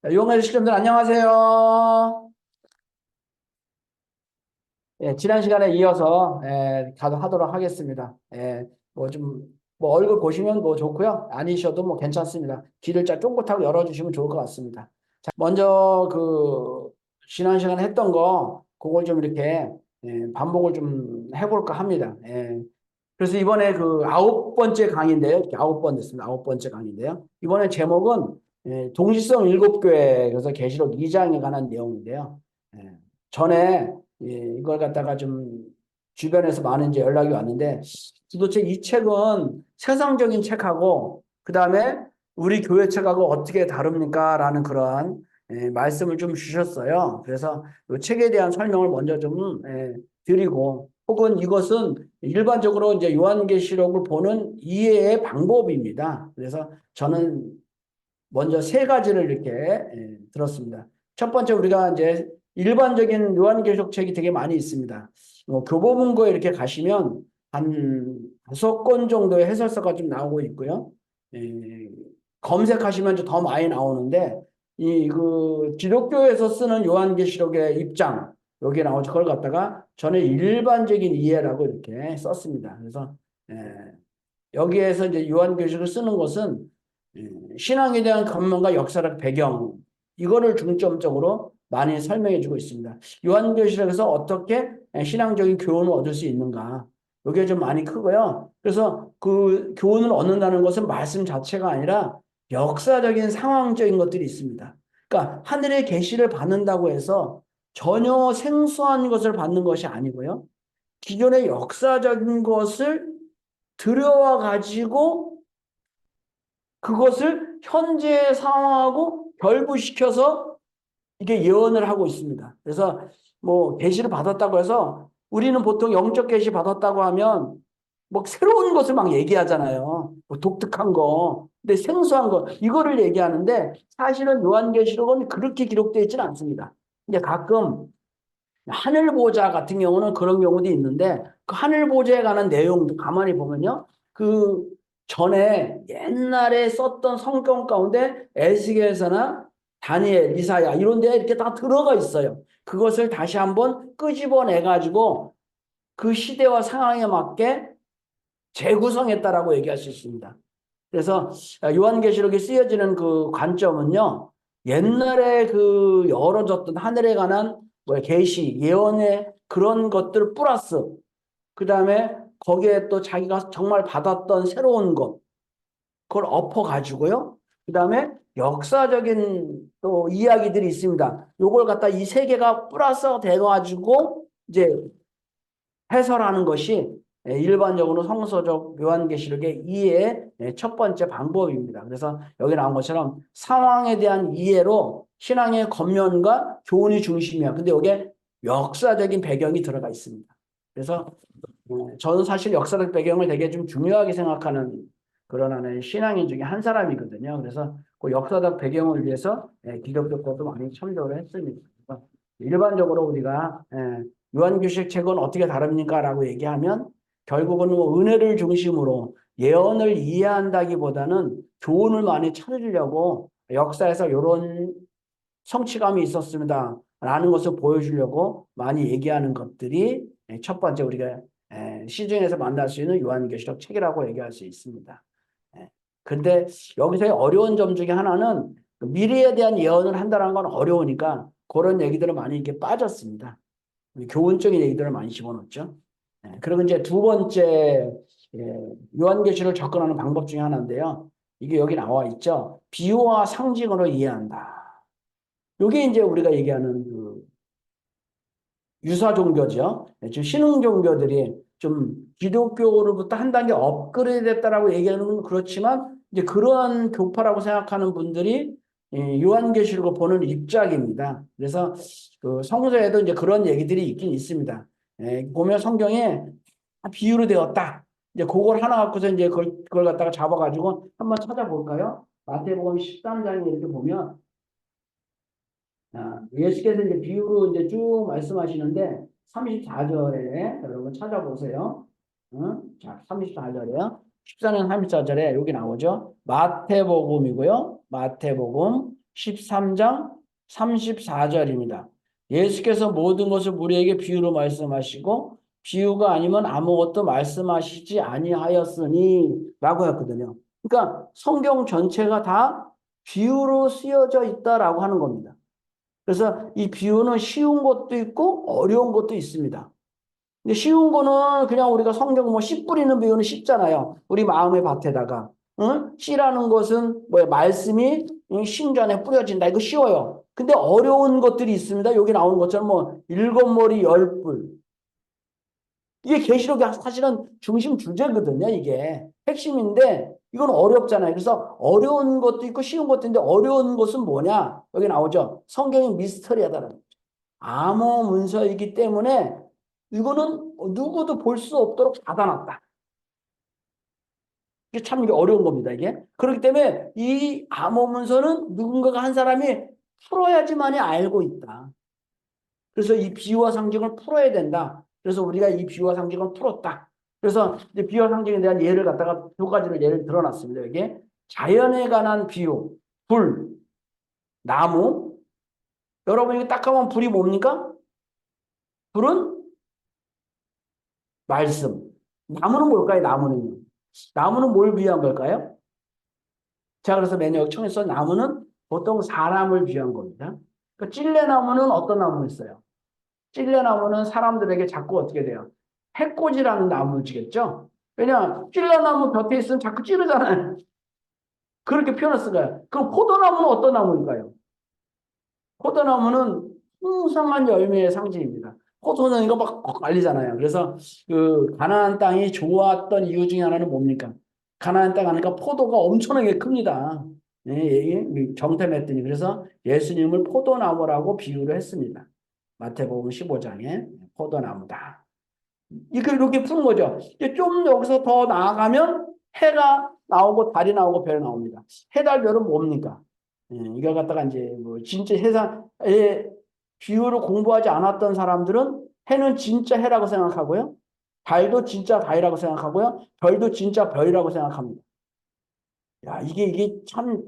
용해 시청자들 안녕하세요. 예, 지난 시간에 이어서 하도록 하겠습니다. 뭐 얼굴 보시면 뭐 좋고요. 아니셔도 뭐 괜찮습니다. 귀를 쫑긋하고 열어주시면 좋을 것 같습니다. 자, 먼저 지난 시간에 했던 거 그걸 좀 이렇게 반복을 좀 해볼까 합니다. 그래서 이번에 그 9번째 강의인데요. 이렇게 9번 됐습니다. 9번째 강의인데요. 이번에 제목은 동시성 7교회 그래서 계시록 2장에 관한 내용인데요. 예, 전에 이걸 갖다가 좀 주변에서 많은 이제 연락이 왔는데 도대체 이 책은 세상적인 책하고 그다음에 우리 교회 책하고 어떻게 다릅니까? 라는 그런 말씀을 좀 주셨어요. 그래서 이 책에 대한 설명을 먼저 좀 드리고 혹은 이것은 일반적으로 이제 요한계시록을 보는 이해의 방법입니다. 그래서 저는 먼저 세 가지를 이렇게 들었습니다. 첫 번째 우리가 이제 일반적인 요한계시록 책이 되게 많이 있습니다. 교보문고에 이렇게 가시면 한 5권 정도의 해설서가 좀 나오고 있고요. 에, 검색하시면 더 많이 나오는데 이 그 기독교에서 쓰는 요한계시록의 입장 여기에 나오죠. 그걸 갖다가 저는 일반적인 이해라고 이렇게 썼습니다. 그래서 에, 여기에서 이제 요한계시록을 쓰는 것은 신앙에 대한 관문과 역사적 배경 이거를 중점적으로 많이 설명해 주고 있습니다. 요한계시록에서 어떻게 신앙적인 교훈을 얻을 수 있는가 이게 좀 많이 크고요. 그래서 그 교훈을 얻는다는 것은 말씀 자체가 아니라 역사적인 상황적인 것들이 있습니다. 그러니까 하늘의 계시를 받는다고 해서 전혀 생소한 것을 받는 것이 아니고요. 기존의 역사적인 것을 들여와 가지고 그것을 현재 상황하고 결부시켜서 이게 예언을 하고 있습니다. 그래서 뭐 계시를 받았다고 해서 우리는 보통 영적 계시 받았다고 하면 뭐 새로운 것을 막 얘기하잖아요. 뭐 독특한 거, 근데 생소한 거 이거를 얘기하는데 사실은 요한계시록은 그렇게 기록되어 있지는 않습니다. 근데 가끔 하늘 보좌 같은 경우는 그런 경우도 있는데 그 하늘 보좌에 관한 내용도 가만히 보면요. 그 전에 옛날에 썼던 성경 가운데 에스겔서나 다니엘, 이사야 이런 데에 이렇게 다 들어가 있어요. 그것을 다시 한번 끄집어내 가지고 그 시대와 상황에 맞게 재구성했다라고 얘기할 수 있습니다. 그래서 요한계시록에 쓰여지는 그 관점은요. 옛날에 그 열어졌던 하늘에 관한 뭐 계시, 예언의 그런 것들 플러스 그다음에 거기에 또 자기가 정말 받았던 새로운 것 그걸 엎어 가지고요. 그다음에 역사적인 또 이야기들이 있습니다. 요걸 갖다 이 세 개가 플러스 돼 가지고 이제 해설하는 것이 일반적으로 성서적 요한계시록의 이해의 첫 번째 방법입니다. 그래서 여기 나온 것처럼 상황에 대한 이해로 신앙의 겉면과 교훈이 중심이야. 근데 여기에 역사적인 배경이 들어가 있습니다. 그래서 저는 사실 역사적 배경을 되게 좀 중요하게 생각하는 그런 하나의 신앙인 중에 한 사람이거든요. 그래서 그 역사적 배경을 위해서 기독교 것도 많이 참조를 했습니다. 그래서 일반적으로 우리가 요한계시록 책은 어떻게 다릅니까? 라고 얘기하면 결국은 뭐 은혜를 중심으로 예언을 이해한다기보다는 교훈을 많이 찾으려고 역사에서 이런 성취감이 있었습니다. 라는 것을 보여주려고 많이 얘기하는 것들이 첫 번째 우리가 시중에서 만날 수 있는 요한계시록 책이라고 얘기할 수 있습니다. 근데 여기서의 어려운 점 중에 하나는 그 미래에 대한 예언을 한다는 건 어려우니까 그런 얘기들은 많이 이렇게 빠졌습니다. 교훈적인 얘기들을 많이 집어넣죠. 그리고 이제 두 번째 요한계시를 접근하는 방법 중에 하나인데요. 이게 여기 나와 있죠. 비유와 상징으로 이해한다. 이게 이제 우리가 얘기하는 그 유사 종교죠. 지금 신흥 종교들이 좀 기독교로부터 한 단계 업그레이드 됐다라고 얘기하는 건 그렇지만 이제 그러한 교파라고 생각하는 분들이 요한계시록을 보는 입장입니다. 그래서 그 성서에도 이제 그런 얘기들이 있긴 있습니다. 보면 성경에 비유로 되었다. 이제 그걸 하나 갖고서 이제 그걸 갖다가 잡아가지고 한번 찾아볼까요? 마태복음 13장에 이렇게 보면 예수께서 이제 비유로 이제 쭉 말씀하시는데 34절에 여러분 찾아보세요. 응? 자, 34절에요. 14년 34절에 여기 나오죠. 마태복음이고요. 마태복음 13장 34절입니다. 예수께서 모든 것을 우리에게 비유로 말씀하시고 비유가 아니면 아무것도 말씀하시지 아니하였으니 라고 했거든요. 그러니까 성경 전체가 다 비유로 쓰여져 있다라고 하는 겁니다. 그래서 이 비유는 쉬운 것도 있고 어려운 것도 있습니다. 근데 쉬운 거는 그냥 우리가 성경 뭐 씨 뿌리는 비유는 쉽잖아요. 우리 마음의 밭에다가. 응? 씨라는 것은 뭐야? 말씀이 신전에 뿌려진다. 이거 쉬워요. 근데 어려운 것들이 있습니다. 여기 나오는 것처럼 뭐 일곱 머리 열 뿔. 이게 계시록이 사실은 중심 주제거든요. 이게 핵심인데 이건 어렵잖아요. 그래서 어려운 것도 있고 쉬운 것도 있는데 어려운 것은 뭐냐? 여기 나오죠. 성경이 미스터리하다는 거죠. 암호 문서이기 때문에 이거는 누구도 볼 수 없도록 닫아놨다. 이게 참 이게 어려운 겁니다. 이게 그렇기 때문에 이 암호 문서는 누군가가 한 사람이 풀어야지만이 알고 있다. 그래서 이 비유와 상징을 풀어야 된다. 그래서 우리가 이 비유와 상징을 풀었다. 그래서 이제 비유와 상징에 대한 예를 갖다가 두 가지를 예를 들어놨습니다. 이게 자연에 관한 비유, 불, 나무. 여러분 이거 딱 하면 불이 뭡니까? 불은 말씀. 나무는 뭘까요? 나무는요. 나무는 뭘 비유한 걸까요? 자, 그래서 맨 여기 청에서 나무는 보통 사람을 비유한 겁니다. 그러니까 찔레나무는 어떤 나무였어요? 찔레나무는 사람들에게 자꾸 어떻게 돼요? 해코지라는 나무지겠죠? 왜냐, 찔레나무 곁에 있으면 자꾸 찌르잖아요. 그렇게 표현을 쓴 거예요. 그럼 포도나무는 어떤 나무인가요? 포도나무는 풍성한 열매의 상징입니다. 포도는 이거 막 알리잖아요. 그래서 그 가나안 땅이 좋았던 이유 중에 하나는 뭡니까? 가나안 땅 하니까 포도가 엄청나게 큽니다. 예, 정탐했더니 그래서 예수님을 포도나무라고 비유를 했습니다. 마태복음 15장에 포도나무다. 이렇게 푸는 거죠. 이제 좀 여기서 더 나아가면 해가 나오고 달이 나오고 별이 나옵니다. 해, 달, 별은 뭡니까? 이걸 갖다가 이제 뭐 진짜 해상의 비유를 공부하지 않았던 사람들은 해는 진짜 해라고 생각하고요. 달도 진짜 달이라고 생각하고요. 별도 진짜 별이라고 생각합니다. 야, 이게 참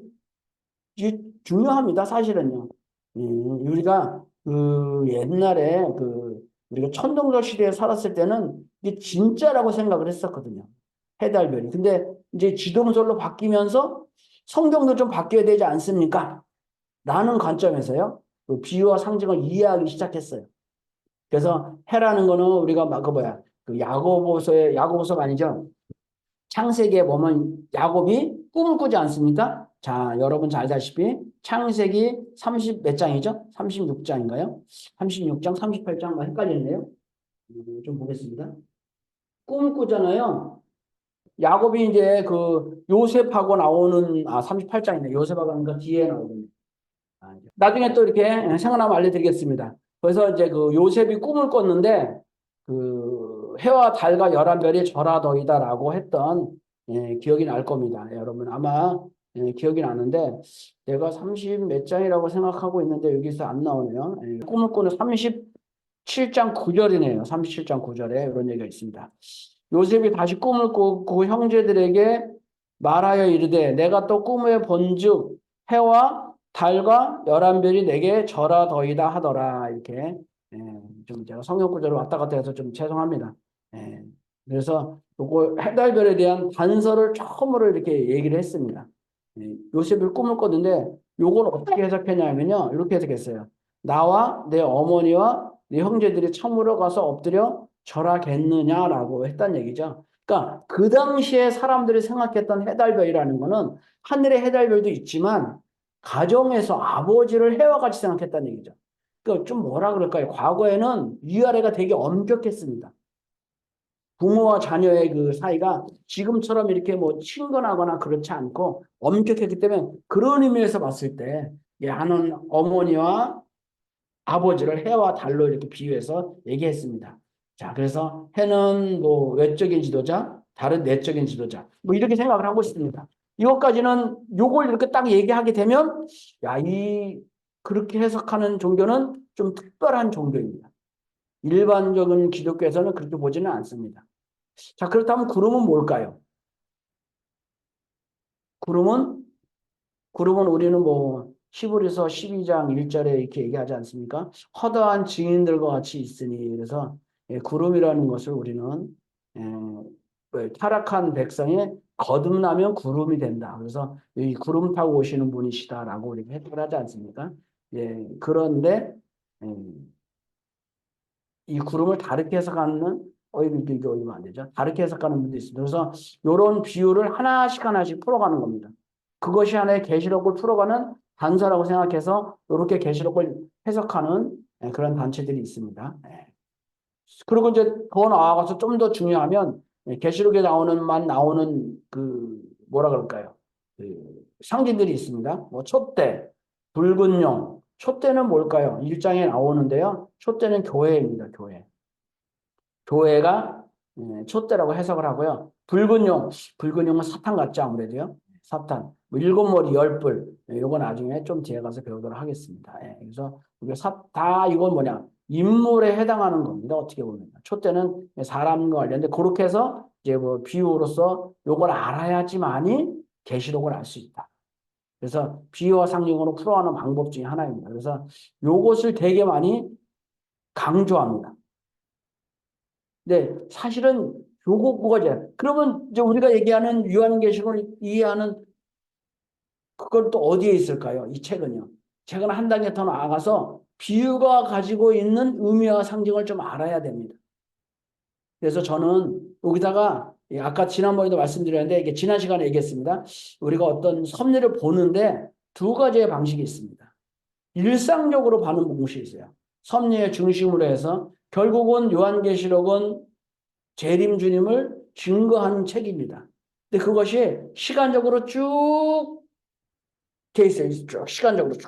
이게 중요합니다. 사실은요. 우리가 그 옛날에 그 우리가 천동설 시대에 살았을 때는 이게 진짜라고 생각을 했었거든요. 해달별이. 근데 이제 지동설로 바뀌면서 성경도 좀 바뀌어야 되지 않습니까? 라는 관점에서요. 그 비유와 상징을 이해하기 시작했어요. 그래서 해라는 거는 우리가 막 그 뭐야? 그 야고보서가 아니죠. 창세기에 보면 야곱이 꿈을 꾸지 않습니까? 자, 여러분 잘 아시다시피 창세기 30 몇 장이죠? 36장인가요? 36장, 38장 헷갈리네요. 좀 보겠습니다. 꿈을 꾸잖아요. 야곱이 이제 그 요셉하고 나오는 38장이네. 요셉하고 하는 거 뒤에 나오거든요. 나중에 또 이렇게 생각나면 알려드리겠습니다. 그래서 이제 그 요셉이 꿈을 꿨는데 그 해와 달과 열한 별이 절하더이다라고 했던 기억이 날 겁니다. 여러분 아마 기억이 나는데 내가 30 몇 장이라고 생각하고 있는데 여기서 안 나오네요. 꿈을 꾸는 37장 9절이네요. 37장 9절에 이런 얘기가 있습니다. 요셉이 다시 꿈을 꾸고 형제들에게 말하여 이르되 내가 또 꿈에 본즉 해와 달과 열한 별이 내게 절하더이다 하더라. 이렇게 좀 제가 성경 구절을 왔다 갔다 해서 좀 죄송합니다. 예, 그래서 요거 해달별에 대한 단서를 처음으로 이렇게 얘기를 했습니다. 요셉이 꿈을 꿨는데 요걸 어떻게 해석했냐면요. 이렇게 해석했어요. 나와 내 어머니와 내 형제들이 참으로 가서 엎드려 절하겠느냐라고 했단 얘기죠. 그러니까 그 당시에 사람들이 생각했던 해달별이라는 거는 하늘의 해달별도 있지만 가정에서 아버지를 해와 같이 생각했다는 얘기죠. 그러니까 좀 뭐라 그럴까요? 과거에는 위아래가 되게 엄격했습니다. 부모와 자녀의 그 사이가 지금처럼 이렇게 뭐 친근하거나 그렇지 않고 엄격했기 때문에 그런 의미에서 봤을 때 하는 어머니와 아버지를 해와 달로 이렇게 비유해서 얘기했습니다. 자, 그래서 해는 뭐 외적인 지도자, 달은 내적인 지도자. 뭐 이렇게 생각을 하고 있습니다. 이것까지는 요걸 이렇게 딱 얘기하게 되면 야, 그렇게 해석하는 종교는 좀 특별한 종교입니다. 일반적인 기독교에서는 그렇게 보지는 않습니다. 자, 그렇다면 구름은 뭘까요? 구름은 우리는 뭐 히브리서 12장 1절에 이렇게 얘기하지 않습니까? 허다한 증인들과 같이 있으니. 그래서 구름이라는 것을 우리는 예, 타락한 백성이 거듭나면 구름이 된다. 그래서 이 구름 타고 오시는 분이시다라고 우리가 해석을 하지 않습니까? 예, 그런데 이 구름을 다르게 해석하는 이게 얼마 안 되죠. 다르게 해석하는 분도 있습니다. 그래서 이런 비유를 하나씩 풀어가는 겁니다. 그것이 하나의 계시록을 풀어가는 단서라고 생각해서 이렇게 계시록을 해석하는 그런 단체들이 있습니다. 그리고 이제 더 나아가서 좀 더 중요하면 계시록에 나오는 그 뭐라 그럴까요? 그 상징들이 있습니다. 뭐 촛대, 붉은 용. 촛대는 뭘까요? 1장에 나오는데요. 촛대는 교회입니다. 교회. 교회가 촛대라고 해석을 하고요. 붉은 용은 사탄 같죠, 아무래도요. 사탄. 뭐 일곱 머리 열 뿔. 요거 나중에 좀 뒤에 가서 배우도록 하겠습니다. 그래서 다 이건 뭐냐? 인물에 해당하는 겁니다. 어떻게 보면. 촛대는 사람과 관련된 그렇게 해서 이제 뭐 비유로서 요걸 알아야지만이 계시록을 알 수 있다. 그래서 비유와 상징으로 풀어가는 방법 중에 하나입니다. 그래서 요것을 되게 많이 강조합니다. 네, 사실은 요거가 그러면 이제 우리가 얘기하는 요한계시록을 이해하는 그건 또 어디에 있을까요? 이 책은요. 책은 한 단계 더 나아가서 비유가 가지고 있는 의미와 상징을 좀 알아야 됩니다. 그래서 저는 여기다가 아까 지난번에도 말씀드렸는데 이게 지난 시간에 얘기했습니다. 우리가 어떤 섭리를 보는데 두 가지의 방식이 있습니다. 일상적으로 보는 방식이 있어요. 섭리의 중심으로 해서 결국은 요한계시록은 재림 주님을 증거하는 책입니다. 근데 그것이 시간적으로 쭉 돼 있어요. 쭉 시간적으로 쭉.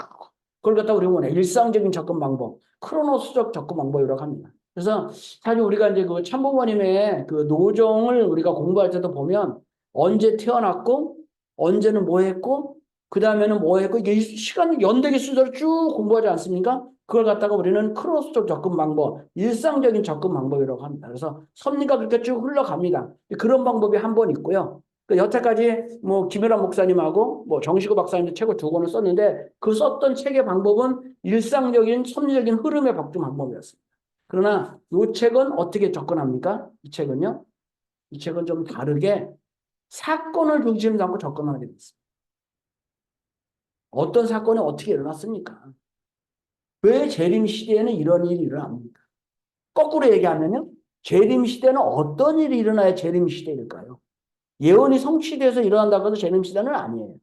그걸 갖다 우리가 뭐냐 일상적인 접근 방법, 크로노스적 접근 방법이라고 합니다. 그래서 사실 우리가 이제 그 참부모님의 그 노정을 우리가 공부할 때도 보면 언제 태어났고 언제는 뭐 했고 그 다음에는 뭐 했고 이게 시간 연대기 순서로 쭉 공부하지 않습니까? 그걸 갖다가 우리는 크로스적 접근 방법, 일상적인 접근 방법이라고 합니다. 그래서 섭리가 그렇게 쭉 흘러갑니다. 그런 방법이 한 번 있고요. 여태까지 뭐 김혜란 목사님하고 뭐 정시구 박사님도 책을 두 권을 썼는데 그 썼던 책의 방법은 일상적인 섭리적인 흐름의 박중 방법이었습니다. 그러나 이 책은 어떻게 접근합니까? 이 책은요. 이 책은 좀 다르게 사건을 중심으로 삼고 접근하게 됐습니다. 어떤 사건이 어떻게 일어났습니까? 왜 재림 시대에는 이런 일이 일어납니까? 거꾸로 얘기하면요. 재림 시대는 어떤 일이 일어나야 재림 시대일까요? 예언이 성취돼서 일어난다고 해도 재림 시대는 아니에요.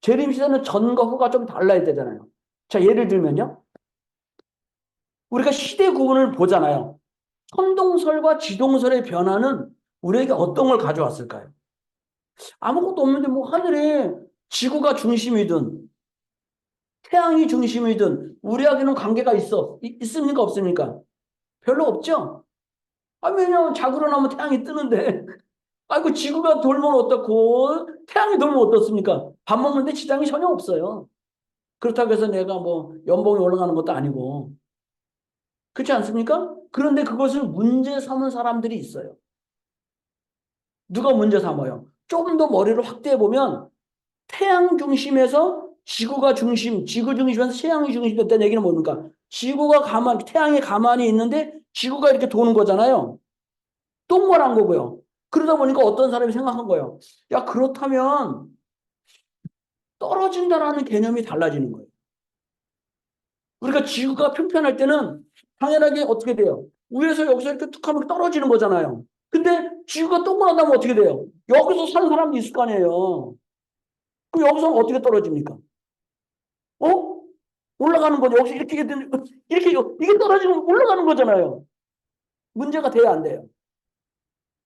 재림 시대는 전과 후가 좀 달라야 되잖아요. 자, 예를 들면요. 우리가 시대 구분을 보잖아요. 선동설과 지동설의 변화는 우리에게 어떤 걸 가져왔을까요? 아무것도 없는데 뭐 하늘에 지구가 중심이든 태양이 중심이든 우리에게는 관계가 있습니까? 없습니까? 별로 없죠? 왜냐면 자고 일어나면 태양이 뜨는데 아이고 지구가 돌면 어떻고 태양이 돌면 어떻습니까? 밥 먹는데 지장이 전혀 없어요. 그렇다고 해서 내가 뭐 연봉이 올라가는 것도 아니고 그렇지 않습니까? 그런데 그것을 문제 삼은 사람들이 있어요. 누가 문제 삼아요? 조금 더 머리를 확대해 보면 태양 중심에서 지구가 중심, 지구 중심에서 태양이 중심이 됐다는 얘기는 뭡니까? 태양이 가만히 있는데 지구가 이렇게 도는 거잖아요. 동그란 거고요. 그러다 보니까 어떤 사람이 생각한 거예요. 야, 그렇다면 떨어진다라는 개념이 달라지는 거예요. 우리가 지구가 평평할 때는 당연하게 어떻게 돼요? 위에서 여기서 이렇게 툭 하면 떨어지는 거잖아요. 근데 지구가 동그랗다면 어떻게 돼요? 여기서 사는 사람도 있을 거 아니에요. 그럼 여기서는 어떻게 떨어집니까? 어? 올라가는 거죠. 여기서 이렇게, 이게 떨어지면 올라가는 거잖아요. 문제가 돼야 안 돼요.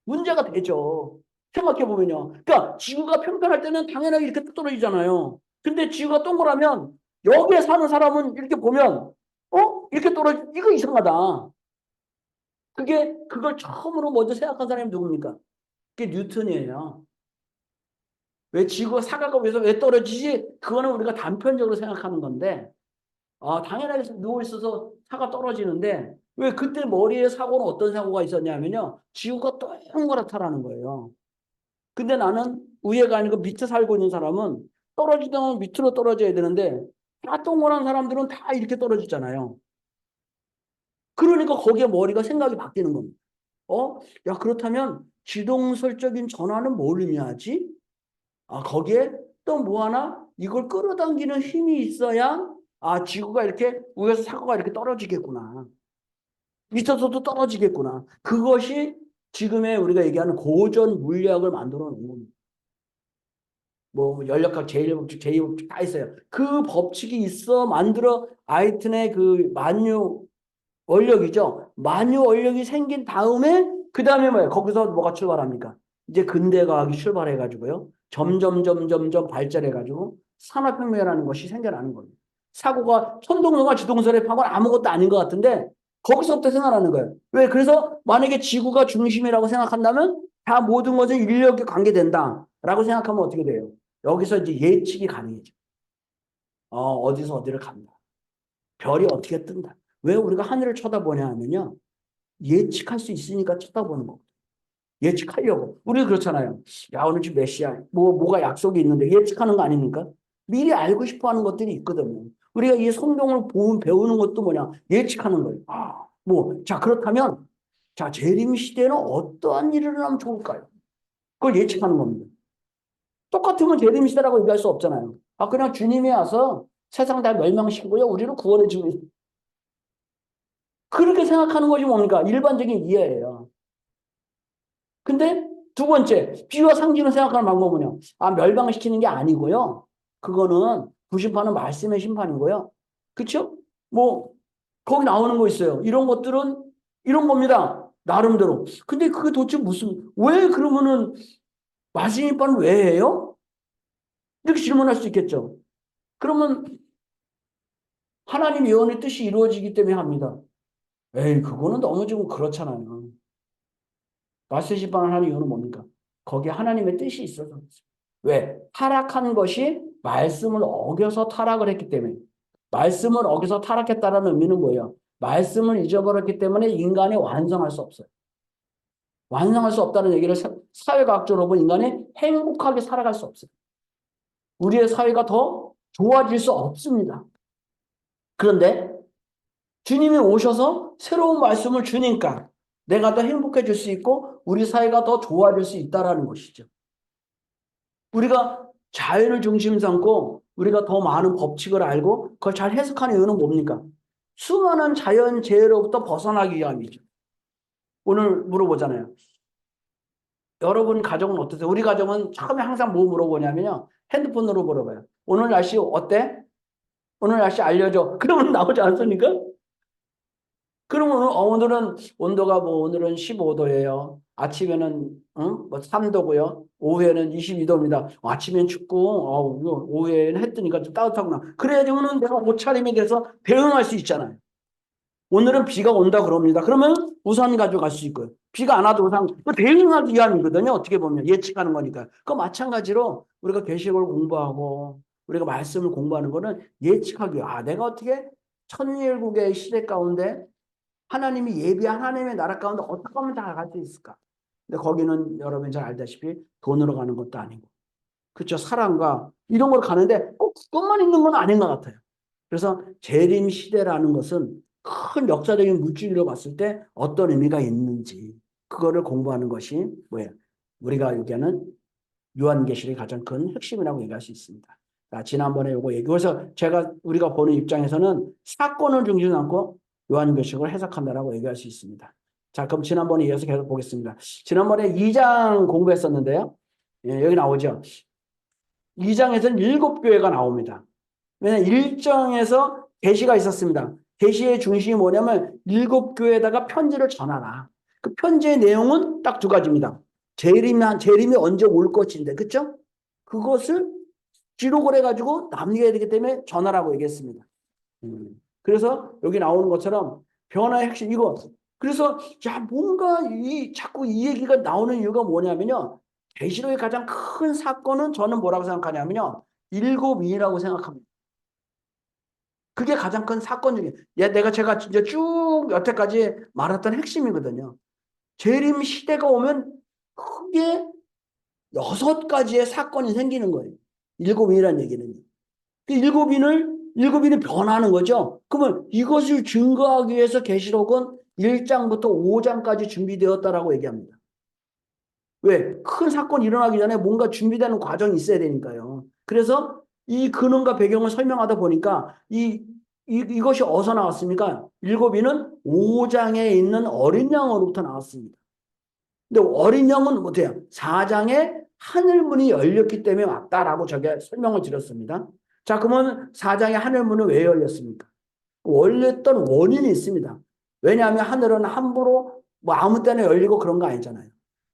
문제가 되죠. 생각해보면요. 그러니까 지구가 평평할 때는 당연하게 이렇게 뚝 떨어지잖아요. 근데 지구가 동그라면 여기에 사는 사람은 이렇게 보면 이렇게 이거 이상하다. 그걸 처음으로 먼저 생각한 사람이 누굽니까? 그게 뉴턴이에요. 왜 지구가 사각과 위에서 왜 떨어지지? 그거는 우리가 단편적으로 생각하는 건데 당연하게 누워있어서 사가 떨어지는데 왜 그때 머리에 사고는 어떤 사고가 있었냐면요. 지구가 동그랗다라는 거예요. 근데 나는 위에가 아니고 밑에 살고 있는 사람은 떨어지면 밑으로 떨어져야 되는데 다 동그란 사람들은 다 이렇게 떨어지잖아요. 그러니까 거기에 머리가 생각이 바뀌는 겁니다. 야, 그렇다면 지동설적인 전환은 뭘 의미하지? 아, 거기에 또 뭐 하나? 이걸 끌어당기는 힘이 있어야, 아, 지구가 이렇게, 위에서 사고가 이렇게 떨어지겠구나. 밑에서도 떨어지겠구나. 그것이 지금의 우리가 얘기하는 고전 물리학을 만들어 놓은 겁니다. 뭐 연력학, 제1법칙, 제2법칙 다 있어요. 그 법칙이 있어 만들어 아이튼의 그 만유 원력이죠. 만유 원력이 생긴 다음에 그 다음에 뭐예요? 거기서 뭐가 출발합니까? 이제 근대과학이 출발해가지고요. 점점 발전해가지고 산업혁명이라는 것이 생겨나는 겁니다. 사고가 천동설과 지동설의 파고는 아무것도 아닌 것 같은데 거기서부터 생각나는 거예요. 왜? 그래서 만약에 지구가 중심이라고 생각한다면 다 모든 것은 인력에 관계된다라고 생각하면 어떻게 돼요? 여기서 이제 예측이 가능해져. 어디서 어디를 간다. 별이 어떻게 뜬다. 왜 우리가 하늘을 쳐다보냐 하면요. 예측할 수 있으니까 쳐다보는 거. 예측하려고. 우리가 그렇잖아요. 야, 오늘 지금 몇 시야? 뭐가 약속이 있는데 예측하는 거 아닙니까? 미리 알고 싶어 하는 것들이 있거든요. 우리가 이 성경을 배우는 것도 뭐냐? 예측하는 거예요. 자, 그렇다면, 자, 재림 시대는 어떠한 일을 하면 좋을까요? 그걸 예측하는 겁니다. 똑같으면 재림 시대라고 얘기할 수 없잖아요. 그냥 주님이 와서 세상 다 멸망시키고요. 우리를 구원해 주는. 그렇게 생각하는 것이 뭡니까? 일반적인 이해예요. 근데 두 번째, 비유와 상징을 생각하는 방법은요. 멸망시키는 게 아니고요. 그거는 부심판은 말씀의 심판이고요. 그렇죠? 뭐 거기 나오는 거 있어요. 이런 것들은 이런 겁니다. 나름대로. 근데 그게 도대체 왜 그러면은 말씀 심판은 왜 해요? 이렇게 질문할 수 있겠죠. 그러면 하나님 예언의 뜻이 이루어지기 때문에 합니다. 에이, 그거는 너무 좀 그렇잖아요. 말세 심판을 하는 이유는 뭡니까? 거기에 하나님의 뜻이 있어서. 왜? 타락한 것이 말씀을 어겨서 타락을 했기 때문에. 말씀을 어겨서 타락했다는 의미는 뭐예요? 말씀을 잊어버렸기 때문에 인간이 완성할 수 없어요. 완성할 수 없다는 얘기를 사회과학적으로 보면 인간이 행복하게 살아갈 수 없어요. 우리의 사회가 더 좋아질 수 없습니다. 그런데 주님이 오셔서 새로운 말씀을 주니까 내가 더 행복해질 수 있고 우리 사회가 더 좋아질 수 있다는 것이죠. 우리가 자연을 중심 삼고 우리가 더 많은 법칙을 알고 그걸 잘 해석하는 이유는 뭡니까? 수많은 자연 재해로부터 벗어나기 위함이죠. 오늘 물어보잖아요. 여러분 가정은 어떠세요? 우리 가정은 처음에 항상 뭐 물어보냐면요. 핸드폰으로 물어봐요. 오늘 날씨 어때? 오늘 날씨 알려줘. 그러면 나오지 않습니까? 그러면 오늘은 온도가 오늘은 15도예요. 아침에는 뭐 3도고요. 오후에는 22도입니다. 아침엔 춥고 오후에는 해 뜨니까 좀 따뜻하구나. 그래야지는 내가 옷차림에 대해서 대응할 수 있잖아요. 오늘은 비가 온다 그럽니다. 그러면 우산 가져갈 수 있고요. 비가 안 와도 우산 대응하기 위함이거든요. 어떻게 보면 예측하는 거니까. 그 마찬가지로 우리가 계시록을 공부하고 우리가 말씀을 공부하는 거는 예측하기 위해 내가 어떻게 천일국의 시대 가운데 하나님이 예비한 하나님의 나라 가운데 어떻게 하면 다 갈 수 있을까? 근데 거기는 여러분이 잘 알다시피 돈으로 가는 것도 아니고 그렇죠. 사랑과 이런 걸 가는데 꼭 그것만 있는 건 아닌 것 같아요. 그래서 재림 시대라는 것은 큰 역사적인 물질로 봤을 때 어떤 의미가 있는지 그거를 공부하는 것이 뭐예요? 우리가 얘기하는 요한계시록의 가장 큰 핵심이라고 얘기할 수 있습니다. 지난번에 요거 얘기. 그래서 우리가 보는 입장에서는 사건을 중심 않고 요한계시록을 해석한다라고 얘기할 수 있습니다. 자, 그럼 지난번에 이어서 계속 보겠습니다. 지난번에 2장 공부했었는데요. 여기 나오죠. 2장에서는 7교회가 나옵니다. 왜냐하면 1장에서 계시가 있었습니다. 계시의 중심이 뭐냐면 7교회에다가 편지를 전하라. 그 편지의 내용은 딱 두 가지입니다. 재림이 언제 올 것인데, 그쵸? 그것을 기록을 해가지고 남겨야 되기 때문에 전하라고 얘기했습니다. 그래서 여기 나오는 것처럼 변화의 핵심, 이거. 그래서, 뭔가 자꾸 이 얘기가 나오는 이유가 뭐냐면요. 계시록의 가장 큰 사건은 저는 뭐라고 생각하냐면요. 일곱이라고 생각합니다. 그게 가장 큰 사건 중에, 제가 진짜 쭉 여태까지 말했던 핵심이거든요. 재림 시대가 오면 크게 6가지의 사건이 생기는 거예요. 일곱인이라는 얘기는. 일곱인이 변하는 거죠. 그러면 이것을 증거하기 위해서 계시록은 1장부터 5장까지 준비되었다라고 얘기합니다. 왜? 큰 사건이 일어나기 전에 뭔가 준비되는 과정이 있어야 되니까요. 그래서 이 근원과 배경을 설명하다 보니까 이것이 어디서 나왔습니까? 일곱이는 5장에 있는 어린 양으로부터 나왔습니다. 근데 어린 양은 어때요? 4장에 하늘문이 열렸기 때문에 왔다라고 저게 설명을 드렸습니다. 자, 그러면 4장에 하늘문은 왜 열렸습니까? 열렸던 원인이 있습니다. 왜냐하면 하늘은 함부로 뭐 아무 때나 열리고 그런 거 아니잖아요.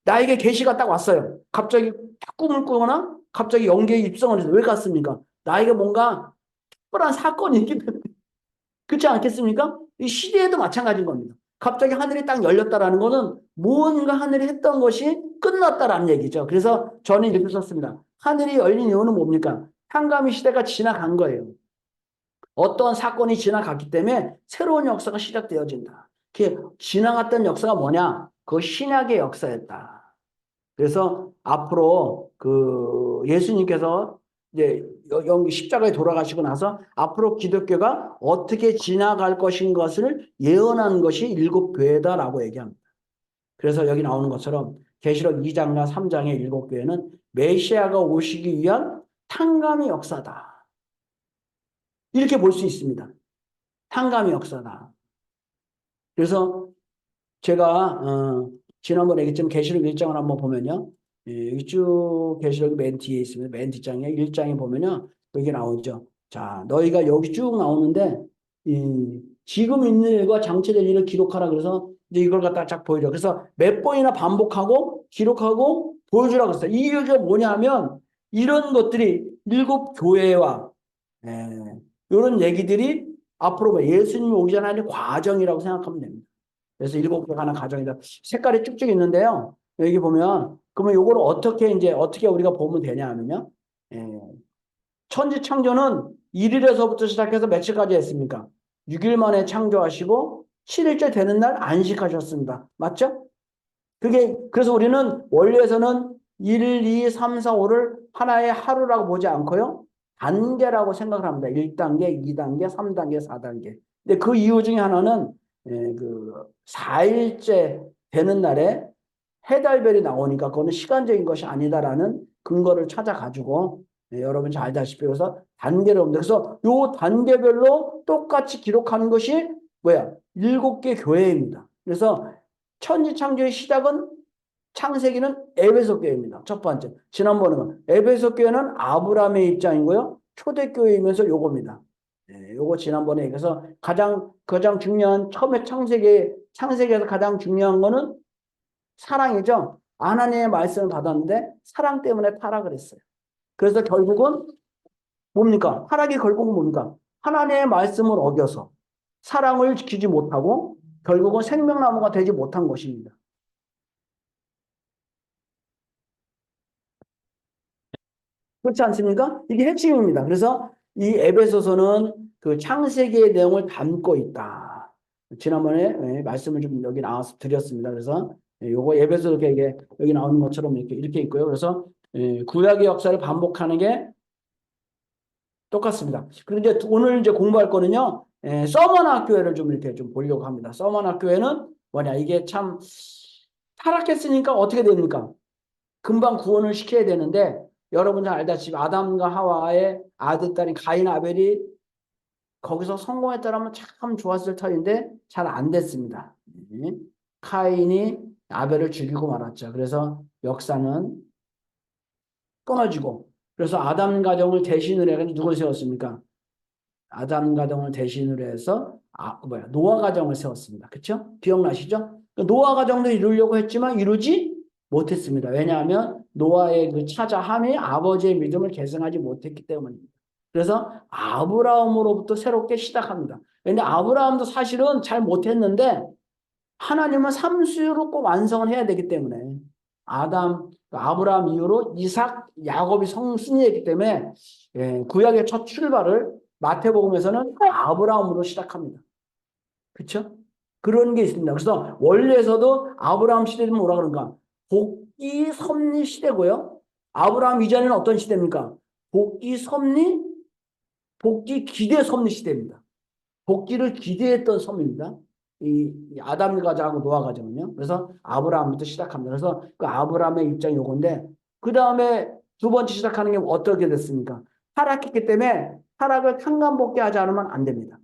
나에게 계시가 딱 왔어요. 갑자기 꿈을 꾸거나 갑자기 영계에 입성을 해서 왜 갔습니까? 나에게 뭔가 특별한 사건이 있기 때문에. 그렇지 않겠습니까? 이 시대에도 마찬가지인 겁니다. 갑자기 하늘이 딱 열렸다라는 것은 무언가 하늘이 했던 것이 끝났다라는 얘기죠. 그래서 저는 이렇게 썼습니다. 하늘이 열린 이유는 뭡니까? 한가위 시대가 지나간 거예요. 어떤 사건이 지나갔기 때문에 새로운 역사가 시작되어진다. 지나갔던 역사가 뭐냐? 그 신약의 역사였다. 그래서 앞으로 그 예수님께서 이제 여기 십자가에 돌아가시고 나서 앞으로 기독교가 어떻게 지나갈 것인 것을 예언한 것이 일곱 교회다라고 얘기합니다. 그래서 여기 나오는 것처럼 계시록 2장과 3장의 일곱 교회는 메시아가 오시기 위한 탕감의 역사다. 이렇게 볼 수 있습니다. 탕감의 역사다. 그래서 제가 지난번에 얘기했지만 계시록 1장을 한번 보면요. 여기 쭉 계시록이 맨 뒤에 있습니다. 맨 뒷장에 1장에 보면요. 여기 나오죠. 자, 너희가 여기 쭉 나오는데 지금 있는 일과 장체될 일을 기록하라. 그래서 이제 이걸 갖다 쫙 보여줘. 그래서 몇 번이나 반복하고 기록하고 보여주라고 했어요. 이 이유가 뭐냐면 이런 것들이 일곱 교회와 이런 얘기들이 앞으로 예수님이 오기 전에 하는 과정이라고 생각하면 됩니다. 그래서 일곱 개가 하나 가정이다. 색깔이 쭉쭉 있는데요. 여기 보면 그러면 요거를 어떻게 우리가 보면 되냐 하면요. 천지 창조는 1일에서부터 시작해서 며칠까지 했습니까? 6일 만에 창조하시고 7일째 되는 날 안식하셨습니다. 맞죠? 그래서 우리는 원리에서는 1, 2, 3, 4, 5를 하나의 하루라고 보지 않고요. 단계라고 생각을 합니다. 1단계, 2단계, 3단계, 4단계. 근데 그 이유 중에 하나는 그 4일째 되는 날에 해달별이 나오니까 그거는 시간적인 것이 아니다라는 근거를 찾아가지고 여러분 잘 알다시피 그래서 단계를 옵니다. 그래서 요 단계별로 똑같이 기록하는 것이 뭐야? 7개 교회입니다. 그래서 천지창조의 시작은 창세기는 에베소 교회입니다. 첫 번째. 지난번에는 에베소 교회는 아브라함의 입장이고요. 초대교회이면서 요겁니다. 요거 지난번에 얘기해서 가장 중요한 처음에 창세기에서 가장 중요한 거는 사랑이죠. 하나님의 말씀을 받았는데 사랑 때문에 타락을 했어요. 그래서 결국은 뭡니까? 타락이 결국은 뭡니까? 하나님의 말씀을 어겨서 사랑을 지키지 못하고 결국은 생명나무가 되지 못한 것입니다. 그렇지 않습니까? 이게 핵심입니다. 그래서 이 에베소서는 그 창세기의 내용을 담고 있다. 지난번에 말씀을 좀 여기 나와서 드렸습니다. 그래서 요거 에베소 이게 여기 나오는 것처럼 이렇게 있고요. 그래서 구약의 역사를 반복하는 게 똑같습니다. 그리고 이제 오늘 이제 공부할 거는요. 서머나 교회를 좀 이렇게 좀 보려고 합니다. 서머나 교회는 뭐냐? 이게 참 타락했으니까 어떻게 됩니까? 금방 구원을 시켜야 되는데 여러분 잘 알다시피 아담과 하와의 아들 딸인 가인 아벨이 거기서 성공했다라면 참 좋았을 터인데 잘 안 됐습니다. 카인이 아벨을 죽이고 말았죠. 그래서 역사는 끊어지고 그래서 아담 가정을 대신을 해서 누굴 세웠습니까? 아담 가정을 대신으로 해서 노아 가정을 세웠습니다. 그렇죠? 기억나시죠? 노아 가정도 이루려고 했지만 이루지 못했습니다. 왜냐하면 노아의 그 차자함이 아버지의 믿음을 계승하지 못했기 때문입니다. 그래서 아브라함으로부터 새롭게 시작합니다. 근데 아브라함도 사실은 잘 못했는데 하나님은 삼수로 꼭 완성을 해야 되기 때문에 아브라함 이후로 이삭, 야곱이 성순이했기 때문에 구약의 첫 출발을 마태복음에서는 아브라함으로 시작합니다. 그렇죠? 그런 게 있습니다. 그래서 원래에서도 아브라함 시대는 뭐라 그런가? 복기 섭리 시대고요. 아브라함 이전에는 어떤 시대입니까? 복귀 섭리, 복귀 기대 섭리 시대입니다. 복귀를 기대했던 섭리입니다. 이 아담 가정하고 노아 가정은요. 그래서 아브라함부터 시작합니다. 그래서 그 아브라함의 입장이 요건데 그 다음에 두 번째 시작하는 게 어떻게 됐습니까? 타락했기 때문에 타락을 탕감복귀하지 않으면 안 됩니다.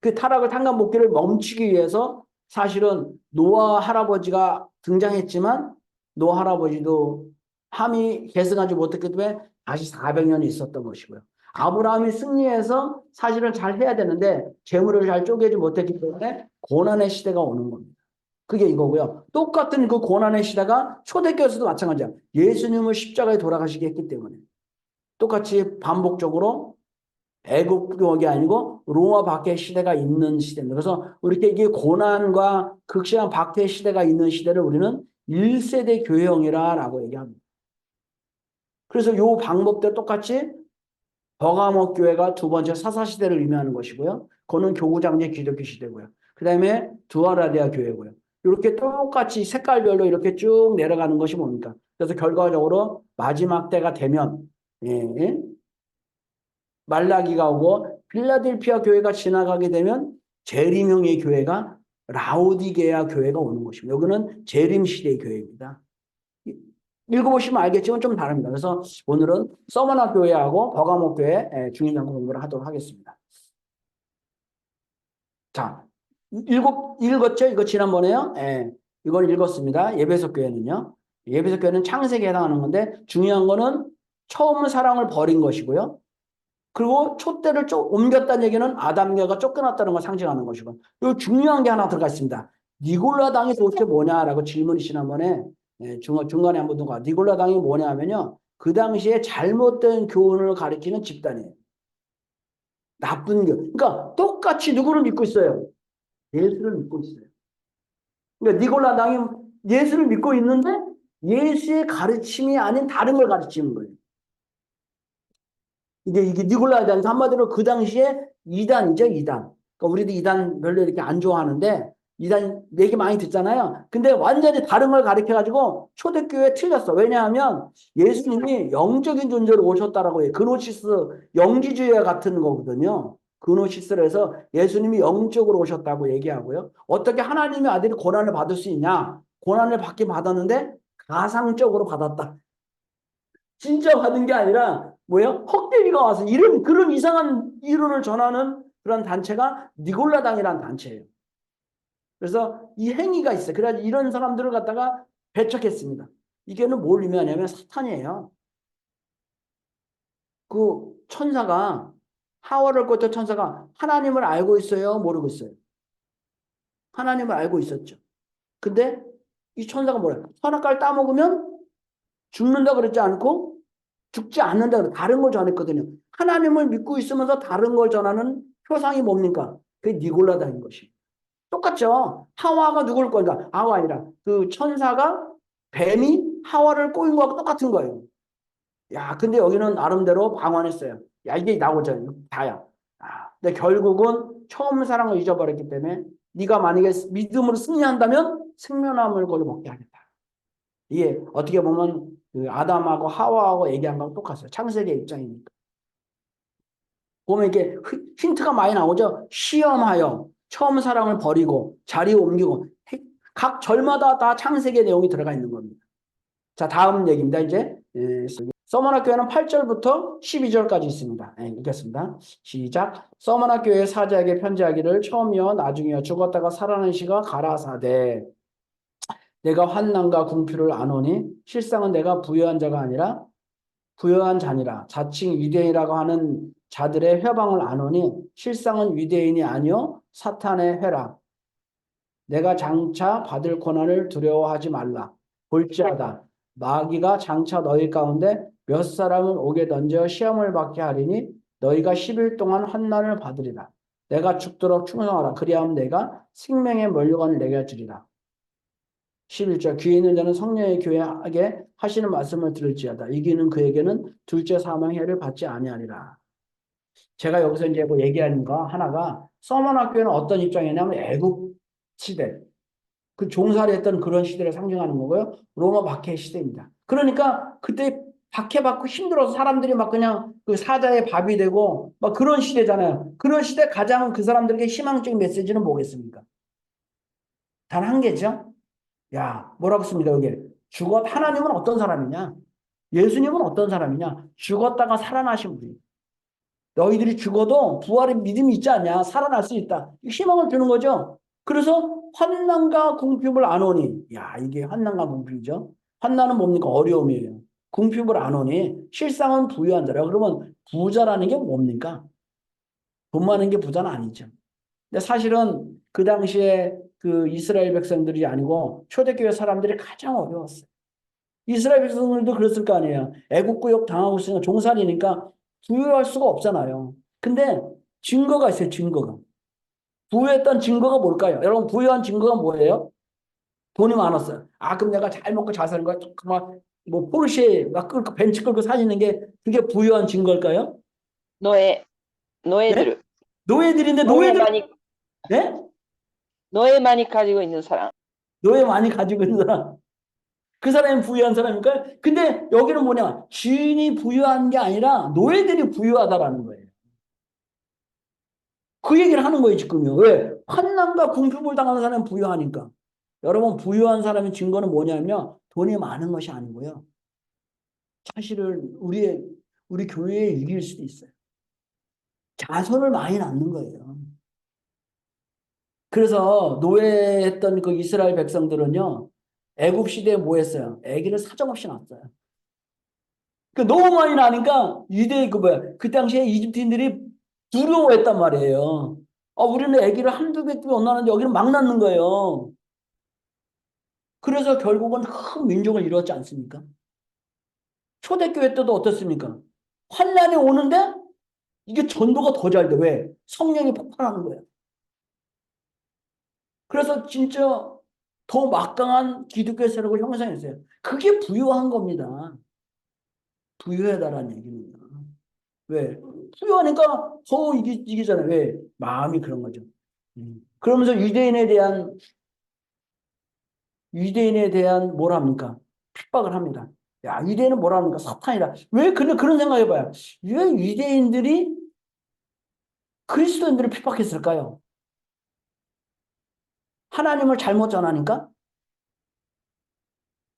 그 타락을 탕감복귀를 멈추기 위해서 사실은 노아 할아버지가 등장했지만 노아 할아버지도 함이 계승하지 못했기 때문에 다시 400년이 있었던 것이고요. 아브라함이 승리해서 사실은 잘 해야 되는데 재물을 잘 쪼개지 못했기 때문에 고난의 시대가 오는 겁니다. 그게 이거고요. 똑같은 그 고난의 시대가 초대교회에서도 마찬가지야. 예수님을 십자가에 돌아가시게 했기 때문에 똑같이 반복적으로 애국이 아니고 로마 박해 시대가 있는 시대입니다. 그래서 이렇게 이게 고난과 극심한 박해 시대가 있는 시대를 우리는 1세대 교회형이라고 얘기합니다. 그래서 요 방법대로 똑같이 버가모 교회가 두 번째 사사시대를 의미하는 것이고요. 그거는 교구장제 기독교 시대고요. 그 다음에 두아라디아 교회고요. 이렇게 똑같이 색깔별로 이렇게 쭉 내려가는 것이 뭡니까? 그래서 결과적으로 마지막 때가 되면 예, 말라기가 오고 필라델피아 교회가 지나가게 되면 재림형의 교회가 라오디게아 교회가 오는 것입니다. 여기는 재림 시대의 교회입니다. 읽어보시면 알겠지만 좀 다릅니다. 그래서 오늘은 서머나 교회하고 버가모 교회 중인장구 공부를 하도록 하겠습니다. 자, 읽었죠? 이거 지난번에요? 이걸 읽었습니다. 예배석 교회는요. 예배석 교회는 창세기에 해당하는 건데 중요한 거는 처음 사랑을 버린 것이고요. 그리고 촛대를 옮겼다는 얘기는 아담계가 쫓겨났다는 걸 상징하는 것이고 이 중요한 게 하나 들어가 있습니다. 니골라 당이 도대체 뭐냐라고 질문이 지난번에 중간에 한번 누가 니골라 당이 뭐냐 하면요. 그 당시에 잘못된 교훈을 가리키는 집단이에요. 나쁜 교훈. 그러니까 똑같이 누구를 믿고 있어요? 예수를 믿고 있어요. 그러니까 니골라 당이 예수를 믿고 있는데 예수의 가르침이 아닌 다른 걸 가르치는 거예요. 이게 니골라에 대한 한마디로 그 당시에 이단이죠, 이단. 그러니까 우리도 이단 별로 이렇게 안 좋아하는데 이단 얘기 많이 듣잖아요. 근데 완전히 다른 걸 가르쳐가지고 초대교회에 틀렸어. 왜냐하면 예수님이 영적인 존재로 오셨다라고 해요. 그노시스 영지주의 같은 거거든요. 그노시스를 해서 예수님이 영적으로 오셨다고 얘기하고요. 어떻게 하나님의 아들이 고난을 받을 수 있냐? 고난을 받긴 받았는데 가상적으로 받았다. 진짜 받은 게 아니라 뭐예요? 헛되이가 와서 그런 이상한 이론을 전하는 그런 단체가 니골라당이라는 단체예요. 그래서 이 행위가 있어요. 그래서 이런 사람들을 갖다가 배척했습니다. 이게는 뭘 의미하냐면 사탄이에요. 그 천사가 하와를 꽂던 천사가 하나님을 알고 있어요? 모르고 있어요? 하나님을 알고 있었죠. 근데 이 천사가 뭐래요? 선악과를 따먹으면 죽는다 그랬지 않고 죽지 않는다. 다른 걸 전했거든요. 하나님을 믿고 있으면서 다른 걸 전하는 표상이 뭡니까? 그게 니골라다인 것이. 똑같죠. 하와가 누굴 거니까 하와 아니라 그 천사가 뱀이 하와를 꼬인 거하고 똑같은 거예요. 야, 근데 여기는 나름대로 방언했어요. 야, 이게 나오잖아요. 다야. 근데 결국은 처음 사랑을 잊어버렸기 때문에 네가 만약에 믿음으로 승리한다면 생명나무를 걸로 먹게 하겠다. 이게 어떻게 보면 그 아담하고 하와하고 얘기한 거랑 똑같아요. 창세기의 입장이니까. 보면 이게 힌트가 많이 나오죠. 시험하여 처음 사랑을 버리고 자리 옮기고 각 절마다 다 창세기의 내용이 들어가 있는 겁니다. 자, 다음 얘기입니다. 이제 서머나 교회는 8절부터 12절까지 있습니다. 읽겠습니다. 시작. 서머나 교회 사자에게 편지하기를 처음이여 나중이여 죽었다가 살아난 시가 가라사대 내가 환난과 궁핍을 안오니 실상은 내가 부여한 자가 아니라 부여한 자니라. 자칭 유대인이라고 하는 자들의 회방을 안오니 실상은 유대인이 아니요 사탄의 회라. 내가 장차 받을 고난을 두려워하지 말라. 볼지어다. 마귀가 장차 너희 가운데 몇 사람을 옥에 던져 시험을 받게 하리니 너희가 10일 동안 환난을 받으리라. 내가 죽도록 충성하라. 그리하면 내가 생명의 면류관을 내게 주리라. 11절 귀에 있는 자는 성령의 교회에게 하시는 말씀을 들을지어다. 이기는 그에게는 둘째 사망해를 받지 아니하리라. 제가 여기서 이제 뭐 얘기하는 거 하나가 서머나 교회는 어떤 입장이냐면 애국 시대 그 종살이 했던 그런 시대를 상징하는 거고요. 로마 박해 시대입니다. 그러니까 그때 박해받고 힘들어서 사람들이 막 그냥 그 사자의 밥이 되고 막 그런 시대잖아요. 그런 시대 가장 그 사람들에게 희망적인 메시지는 뭐겠습니까? 단 한 개죠. 야, 뭐라고 씁니까, 여기? 하나님은 어떤 사람이냐? 예수님은 어떤 사람이냐? 죽었다가 살아나신 분이. 너희들이 죽어도 부활의 믿음이 있지 않냐? 살아날 수 있다. 희망을 주는 거죠. 그래서 환난과 궁핍을 안 오니. 야, 이게 환난과 궁핍이죠. 환난은 뭡니까? 어려움이에요. 궁핍을 안 오니 실상은 부유한다라. 그러면 부자라는 게 뭡니까? 돈 많은 게 부자는 아니죠. 근데 사실은 그 당시에 그 이스라엘 백성들이 아니고 초대교회 사람들이 가장 어려웠어요. 이스라엘 백성들도 그랬을 거 아니에요. 애국구역 당하고 있으니까 종살이니까 부유할 수가 없잖아요. 근데 증거가 있어요. 증거가. 부유했던 증거가 뭘까요? 여러분 부유한 증거가 뭐예요? 돈이 많았어요. 아 그럼 내가 잘 먹고 잘 사는 거야. 막뭐 포르쉐 막 끌고 벤츠 끌고 사시는 게 그게 부유한 증거일까요? 노예, 네? 노예들. 노예들인데 노예 노예들 많이, 네? 노예 많이 가지고 있는 사람. 노예 많이 가지고 있는 사람. 그 사람이 부유한 사람입니까? 근데 여기는 뭐냐? 주인이 부유한 게 아니라 노예들이 부유하다라는 거예요. 그 얘기를 하는 거예요, 지금요. 왜? 환난과 궁핍을 당하는 사람은 부유하니까. 여러분, 부유한 사람의 증거는 뭐냐면 돈이 많은 것이 아니고요. 사실은 우리 교회에 이길 수도 있어요. 자손을 많이 낳는 거예요. 그래서 노예했던 그 이스라엘 백성들은요, 애굽 시대에 뭐 했어요? 아기를 사정없이 낳았어요. 그 너무 많이 나니까 그 당시에 이집트인들이 두려워했단 말이에요. 우리는 아기를 한두 개 못 낳는데 여기는 막 낳는 거예요. 그래서 결국은 큰 민족을 이루었지 않습니까? 초대교회 때도 어떻습니까? 환난이 오는데 이게 전도가 더 잘 돼. 왜? 성령이 폭발하는 거예요. 그래서 진짜 더 막강한 기독교 세력을 형성했어요. 그게 부유한 겁니다. 부유하다라는 얘기는. 왜? 부유하니까 더 이기잖아요. 왜? 마음이 그런 거죠. 그러면서 유대인에 대한 뭘 합니까? 핍박을 합니다. 야, 유대인은 뭐라 합니까? 사탄이다. 왜 그런 생각해봐요. 왜 유대인들이 그리스도인들을 핍박했을까요? 하나님을 잘못 전하니까?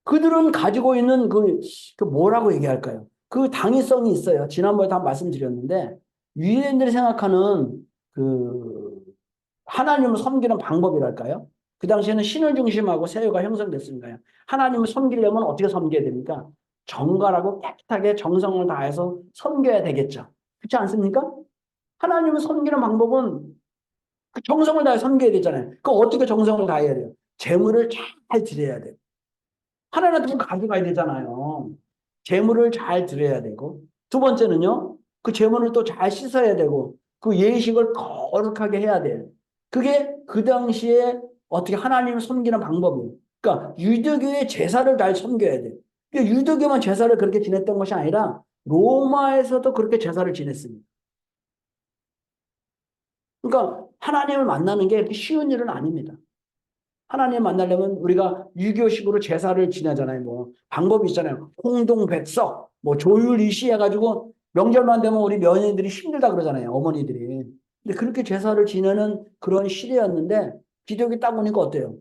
그들은 가지고 있는 그 뭐라고 얘기할까요? 그 당위성이 있어요. 지난번에 다 말씀드렸는데, 유대인들이 생각하는 그 하나님을 섬기는 방법이랄까요? 그 당시에는 신을 중심하고 세계가 형성됐으니까요. 하나님을 섬기려면 어떻게 섬겨야 됩니까? 정갈하고 깨끗하게 정성을 다해서 섬겨야 되겠죠. 그렇지 않습니까? 하나님을 섬기는 방법은 그 정성을 다해 섬겨야 되잖아요. 그 어떻게 정성을 다해야 돼요? 재물을 잘 드려야 돼요. 하나님한테 가져가야 되잖아요. 재물을 잘 드려야 되고. 두 번째는요. 그 재물을 또 잘 씻어야 되고 그 예식을 거룩하게 해야 돼요. 그게 그 당시에 어떻게 하나님을 섬기는 방법이에요. 그러니까 유대교의 제사를 잘 섬겨야 돼요. 그러니까 유대교만 제사를 그렇게 지냈던 것이 아니라 로마에서도 그렇게 제사를 지냈습니다. 그러니까 하나님을 만나는 게 쉬운 일은 아닙니다. 하나님 만나려면 우리가 유교식으로 제사를 지내잖아요. 뭐 방법이 있잖아요. 홍동백석, 뭐 조율이시 해가지고 명절만 되면 우리 며느리들이 힘들다 그러잖아요. 어머니들이. 근데 그렇게 제사를 지내는 그런 시대였는데 기독이 딱 보니까 어때요?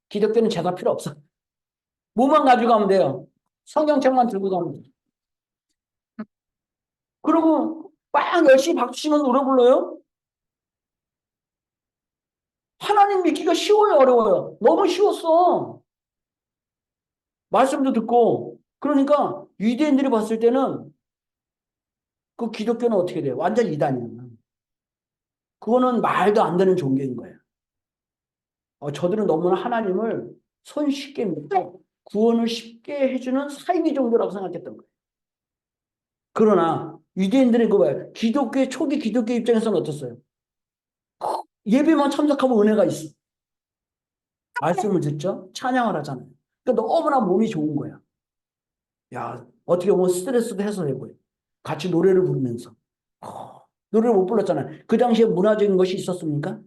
기독교는 제사 필요 없어. 뭐만 가지고 가면 돼요. 성경책만 들고 가면 돼요. 그리고 빵 열심히 박수 치면 노래 불러요? 하나님 믿기가 쉬워요, 어려워요? 너무 쉬웠어. 말씀도 듣고. 그러니까 유대인들이 봤을 때는 그 기독교는 어떻게 돼요? 완전 이단이야. 그거는 말도 안 되는 종교인 거예요. 저들은 너무나 하나님을 손쉽게 믿고 구원을 쉽게 해주는 사이비 종교라고 생각했던 거예요. 그러나 유대인들은 그거예요. 기독교의 초기 기독교 입장에서는 어떻어요? 예배만 참석하면 은혜가 있어. 말씀을 듣죠? 찬양을 하잖아요. 그러니까 너무나 몸이 좋은 거야. 야, 어떻게 보면 스트레스도 해소되고요. 같이 노래를 부르면서. 노래를 못 불렀잖아요. 그 당시에 문화적인 것이 있었습니까?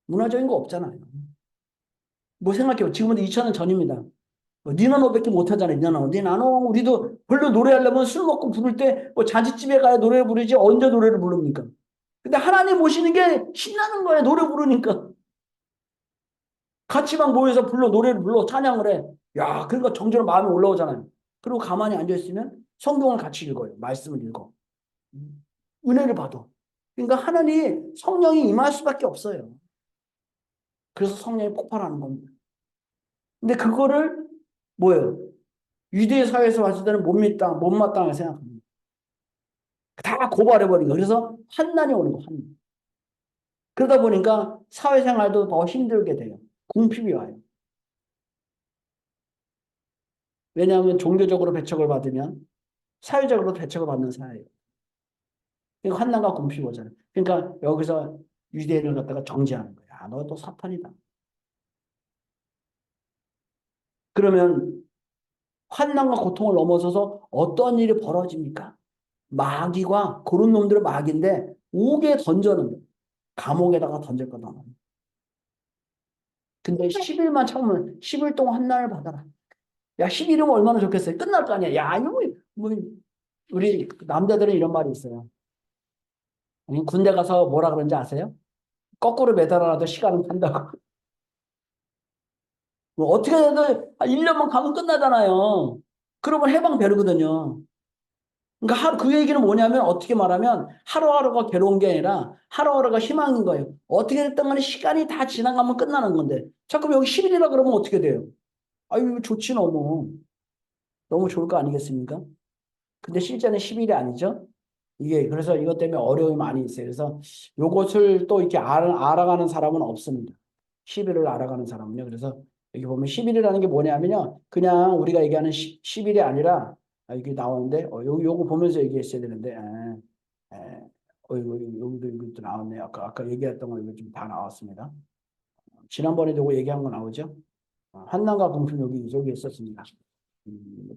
문화적인 거 없잖아요. 뭐 생각해요. 지금부터 2000년 전입니다. 니나 너밖에 못하잖아. 니나 너 우리도 별로 노래하려면 술 먹고 부를 때 뭐 잔치집에 가야 노래 부르지 언제 노래를 부릅니까? 근데 하나님 모시는 게 신나는 거야. 노래 부르니까. 같이 막 모여서 불러 노래를 불러 찬양을 해. 야, 그러니까 정적으로 마음이 올라오잖아요. 그리고 가만히 앉아 있으면 성경을 같이 읽어요. 말씀을 읽어. 은혜를 받아. 그러니까 하나님 성령이 임할 수밖에 없어요. 그래서 성령이 폭발하는 겁니다. 근데 그거를 뭐예요? 유대 사회에서 봤을 때는 못마땅하게 생각합니다. 다 고발해버린 거. 그래서 환난이 오는 거, 환난. 그러다 보니까 사회생활도 더 힘들게 돼요. 궁핍이 와요. 왜냐하면 종교적으로 배척을 받으면 사회적으로 배척을 받는 사회예요. 그러니까 환난과 궁핍이 오잖아요. 그러니까 여기서 유대인을 갖다가 정죄하는 거야. 아, 너 또 사탄이다. 그러면 환난과 고통을 넘어서서 어떤 일이 벌어집니까? 마귀가 그런 놈들은 마귀인데 옥에 던져는 거예요. 감옥에다가 던질 거다. 근데 10일만 참으면 10일 동안 환난을 받아라. 야, 10일이면 얼마나 좋겠어요. 끝날 거 아니야. 야, 이거 뭐 우리 남자들은 이런 말이 있어요. 아니, 군대 가서 뭐라 그런지 아세요? 거꾸로 매달아놔도 시간은 탄다고. 뭐 어떻게 해도 1년만 가면 끝나잖아요. 그러면 해방되거든요. 그러니까 그 얘기는 뭐냐면 어떻게 말하면 하루하루가 괴로운 게 아니라 하루하루가 희망인 거예요. 어떻게 됐든 간에 시간이 다 지나가면 끝나는 건데 자꾸 여기 10일이라 그러면 어떻게 돼요? 아유 좋지 너무. 너무 좋을 거 아니겠습니까? 근데 실제는 10일이 아니죠. 이게 그래서 이것 때문에 어려움이 많이 있어요. 그래서 요것을 또 이렇게 알아가는 사람은 없습니다. 10일을 알아가는 사람은요. 그래서 여기 보면 10일이라는 게 뭐냐면요. 그냥 우리가 얘기하는 10일이 아니라 이게 나오는데 요거 보면서 얘기했어야 되는데 여기도 이것도 나왔네요. 아까 얘기했던 거 이거 좀 다 나왔습니다. 지난번에도 이거 얘기한 거 나오죠. 한난과 공품 여기 있었습니다.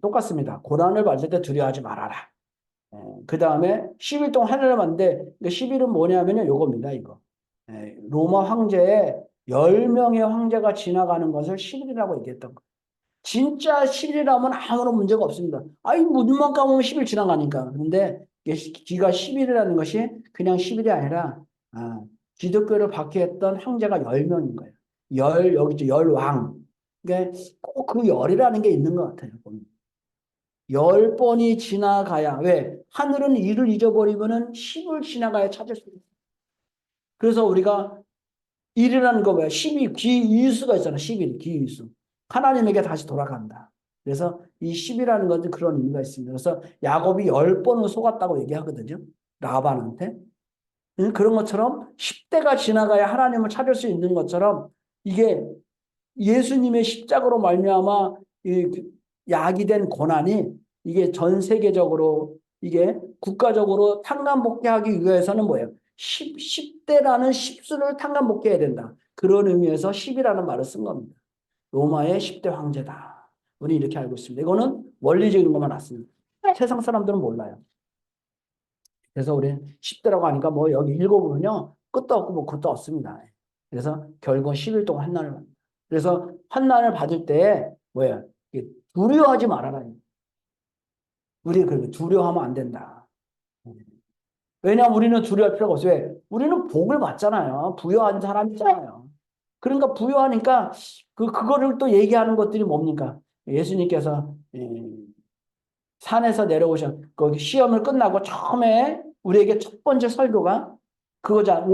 똑같습니다. 고난을 받을 때 두려워하지 말아라. 그 다음에 10일 동안 하늘을 봤는데 10일은 뭐냐면요. 요겁니다. 이거. 로마 황제에 10명의 황제가 지나가는 것을 10일이라고 얘기했던 거예요. 진짜 10일이라면 아무런 문제가 없습니다. 아이, 뭐 눈만 감으면 10일 지나가니까. 그런데 기가 10일이라는 것이 그냥 10일이 아니라 기독교를 박해했던 황제가 10명인 거예요. 여기 있죠. 열왕. 그러니까 꼭 그 열이라는 게 있는 것 같아요. 보면. 10번이 지나가야, 왜? 하늘은 일을 잊어버리면은 10을 지나가야 찾을 수 있어요. 그래서 우리가 일이라는 거 뭐야? 10이 기이수가 있잖아. 10일 기이수. 하나님에게 다시 돌아간다. 그래서 이 10이라는 것은 그런 의미가 있습니다. 그래서 야곱이 10번을 속았다고 얘기하거든요. 라반한테. 그런 것처럼 10대가 지나가야 하나님을 찾을 수 있는 것처럼 이게 예수님의 십자가로 말미암아 야기된 고난이 이게 전 세계적으로 이게 국가적으로 탕감복귀하기 위해서는 뭐예요? 10대라는 십수를 탕감복귀해야 된다. 그런 의미에서 10이라는 말을 쓴 겁니다. 로마의 10대 황제다. 우리 이렇게 알고 있습니다. 이거는 원리적인 것만 났습니다. 세상 사람들은 몰라요. 그래서 우리는 10대라고 하니까 뭐 여기 읽어보면요. 끝도 없고 뭐 끝도 없습니다. 그래서 결국 10일 동안 환난을 받는다. 그래서 환난을 받을 때 뭐야? 두려워하지 말아라. 우리 그 두려워하면 안 된다. 왜냐하면 우리는 두려워할 필요가 없어요. 왜? 우리는 복을 받잖아요. 부여한 사람이잖아요. 그러니까 부여하니까 그거를 또 얘기하는 것들이 뭡니까? 예수님께서 산에서 내려오셔 거기 시험을 끝나고 처음에 우리에게 첫 번째 설교가 그거자.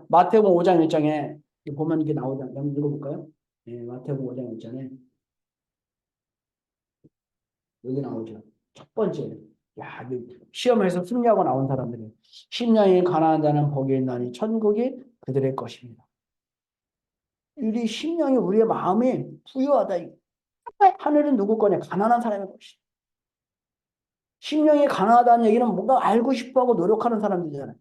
마태복음 5장 1장에 보면 이게 나오지 않나요? 한번 읽어볼까요? 마태복음 5장 1장에 여기 나오죠. 첫 번째. 야, 시험에서 승리하고 나온 사람들이 심령이 가난한 자는 복이 있나니 천국이 그들의 것입니다. 우리 심령이 우리의 마음이 부유하다. 하늘은 누구 거냐? 가난한 사람의 것이다. 심령이 가난하다는 얘기는 뭔가 알고 싶어하고 노력하는 사람들이잖아요.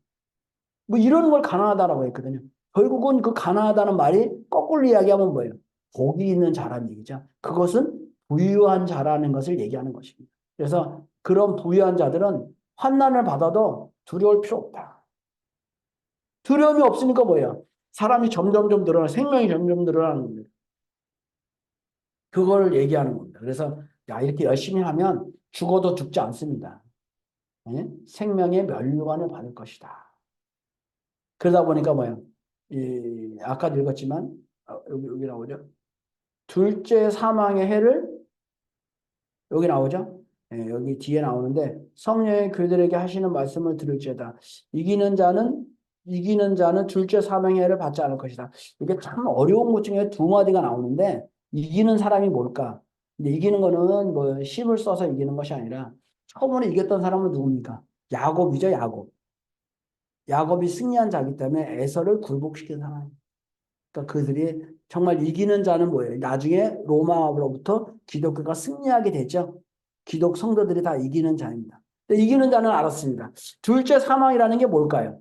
뭐 이런 걸 가난하다라고 했거든요. 결국은 그 가난하다는 말이 거꾸로 이야기하면 뭐예요? 복이 있는 자라는 얘기죠. 그것은 부유한 자라는 것을 얘기하는 것입니다. 그래서 그런 부유한 자들은 환난을 받아도 두려울 필요 없다. 두려움이 없으니까 뭐예요? 사람이 점점점 늘어나, 생명이 점점 늘어나는 겁니다. 그걸 얘기하는 겁니다. 그래서 야, 이렇게 열심히 하면 죽어도 죽지 않습니다. 예? 생명의 면류관을 받을 것이다. 그러다 보니까 뭐예요? 아까도 읽었지만 여기 나오죠. 둘째 사망의 해를 여기 나오죠. 예, 여기 뒤에 나오는데 성령의 그들에게 하시는 말씀을 들을지어다. 이기는 자는 둘째 사망의 해를 받지 않을 것이다. 이게 참 어려운 것 중에 두 마디가 나오는데 이기는 사람이 뭘까? 근데 이기는 거는 뭐 힘을 써서 이기는 것이 아니라 처음으로 이겼던 사람은 누굽니까? 야곱이죠, 야곱. 야곱이 승리한 자이기 때문에 에서를 굴복시킨 사람. 그러니까 그들이 정말 이기는 자는 뭐예요? 나중에 로마로부터 기독교가 승리하게 되죠. 기독 성도들이 다 이기는 자입니다. 근데 이기는 자는 알았습니다. 둘째 사망이라는 게 뭘까요?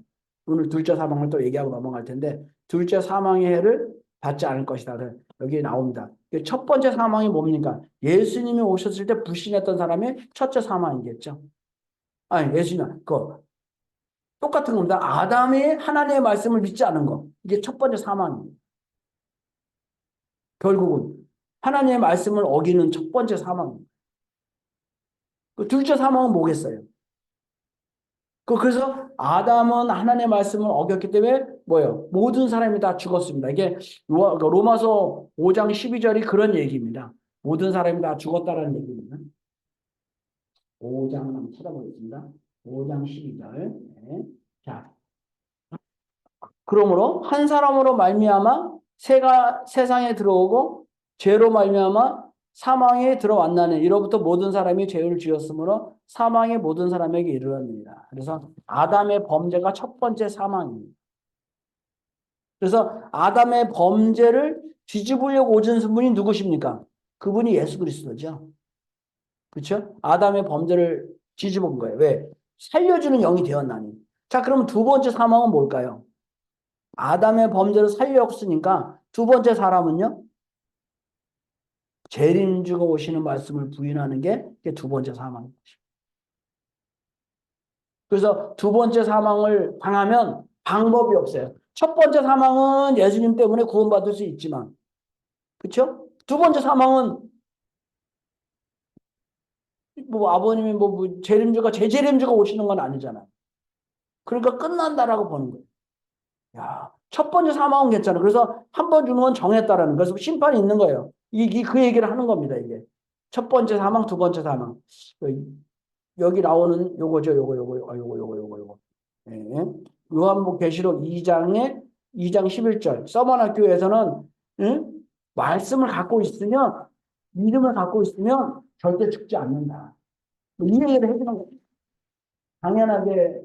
오늘 둘째 사망을 또 얘기하고 넘어갈 텐데 둘째 사망의 해를 받지 않을 것이다. 여기 나옵니다. 첫 번째 사망이 뭡니까? 예수님이 오셨을 때 불신했던 사람이 첫째 사망이겠죠. 아니 예수님 똑같은 겁니다. 아담이 하나님의 말씀을 믿지 않은 거. 이게 첫 번째 사망입니다. 결국은 하나님의 말씀을 어기는 첫 번째 사망입니다. 그 둘째 사망은 뭐겠어요? 그래서 아담은 하나님의 말씀을 어겼기 때문에 뭐예요? 모든 사람이 다 죽었습니다. 이게 로마서 5장 12절이 그런 얘기입니다. 모든 사람이 다 죽었다라는 얘기입니다. 5장 한번 찾아보겠습니다. 5장 12절. 네. 자, 그러므로 한 사람으로 말미암아 새가 세상에 들어오고 죄로 말미암아 사망에 들어왔나니 이로부터 모든 사람이 죄를 지었으므로 사망이 모든 사람에게 이르렀느니라. 그래서 아담의 범죄가 첫 번째 사망입니다. 그래서 아담의 범죄를 뒤집으려고 오신 분이 누구십니까? 그분이 예수 그리스도죠. 그렇죠? 아담의 범죄를 뒤집은 거예요. 왜? 살려주는 영이 되었나니. 자, 그럼 두 번째 사망은 뭘까요? 아담의 범죄를 살렸으니까 두 번째 사람은요? 재림주가 오시는 말씀을 부인하는 게 두 번째 사망입니다. 그래서 두 번째 사망을 당하면 방법이 없어요. 첫 번째 사망은 예수님 때문에 구원받을 수 있지만, 그렇죠? 두 번째 사망은 뭐 아버님이 재림주가 재림주가 오시는 건 아니잖아요. 그러니까 끝난다라고 보는 거예요. 야, 첫 번째 사망은 괜찮아. 그래서 한 번 주는 건 정했다라는 거예요. 그래서 심판이 있는 거예요. 그 얘기를 하는 겁니다. 이게 첫 번째 사망, 두 번째 사망. 여기 나오는 요거죠. 요거. 예. 요한복음계시록 2장 11절. 서머학교에서는 말씀을 갖고 있으면 믿음을 갖고 있으면 절대 죽지 않는다. 이 얘기를 해주는 거예요. 당연하게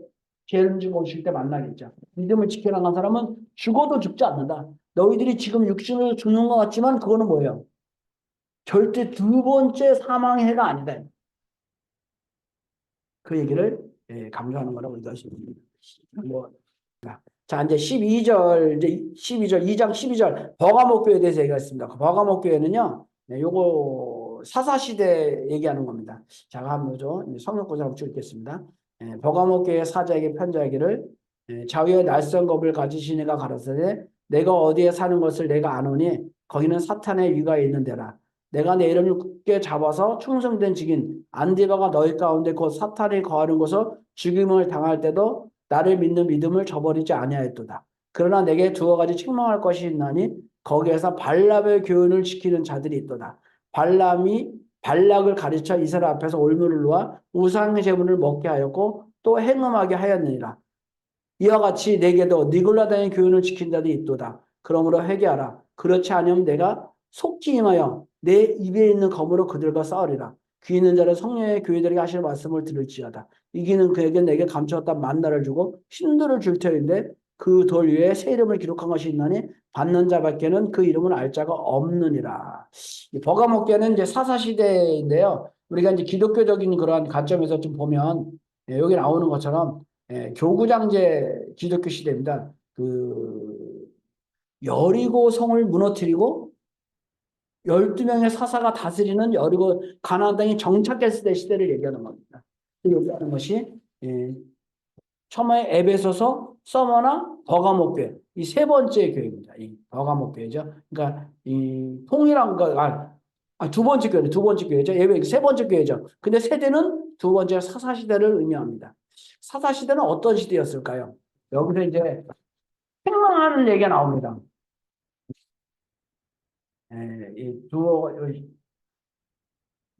죄를 지고 오실 때 만나겠죠. 믿음을 지켜나간 사람은 죽어도 죽지 않는다. 너희들이 지금 육신으로 죽는 것 같지만 그거는 뭐예요? 절대 두 번째 사망의 해가 아니다. 그 얘기를 강조하는 거라고 읽었습니다. 자, 이제 12절, 2장 12절, 버가모 교회에 대해서 얘기했습니다. 버가모 교회는요, 요거 사사시대 얘기하는 겁니다. 제가 한번 성경구절 한번 읽겠습니다. 버가모 교회 사자에게 편지하기를 자위의 날선 검을 가지신 이가 가라사대 내가 어디에 사는 것을 내가 아노니 거기는 사탄의 위가 있는 데라. 내가 내 이름을 굳게 잡아서 충성된 직인 안디바가 너희 가운데 곧 사탄이 거하는 곳에서 죽임을 당할 때도 나를 믿는 믿음을 저버리지 아니하였도다. 그러나 내게 두어 가지 책망할 것이 있나니 거기에서 발람의 교훈을 지키는 자들이 있도다. 발람이 발락을 가르쳐 이스라엘 앞에서 올무를 놓아 우상 제물을 먹게 하였고 또 행음하게 하였느니라. 이와 같이 내게도 니골라다의 교훈을 지킨 자들이 있도다. 그러므로 회개하라. 그렇지 않으면 내가 속지 임하여 내 입에 있는 검으로 그들과 싸우리라. 귀 있는 자는 성령의 교회들에게 하시는 말씀을 들을지어다. 이기는 그에게 내게 감추었던 만나를 주고 신들을 줄 터인데 그 돌 위에 새 이름을 기록한 것이 있나니 받는 자밖에는 그 이름을 알 자가 없느니라. 버가목교는 이제 사사시대인데요. 우리가 이제 기독교적인 그러한 관점에서 좀 보면 여기 나오는 것처럼 교구장제 기독교 시대입니다. 여리고 성을 무너뜨리고 12명의 사사가 다스리는 여리고 가나안 땅이 정착했을 때 시대를 얘기하는 겁니다. 얘기하는 것이 처음에 에베소서, 서머나 버가모 교회 이 세 번째 교회입니다. 이 버가모 교회죠. 그러니까 이 통일한 것, 두 번째 교회, 두 번째 교회죠. 예배 세 번째 교회죠. 근데 세대는 두 번째 사사시대를 의미합니다. 사사시대는 어떤 시대였을까요? 여기서 이제 책망하는 얘기가 나옵니다. 이 두어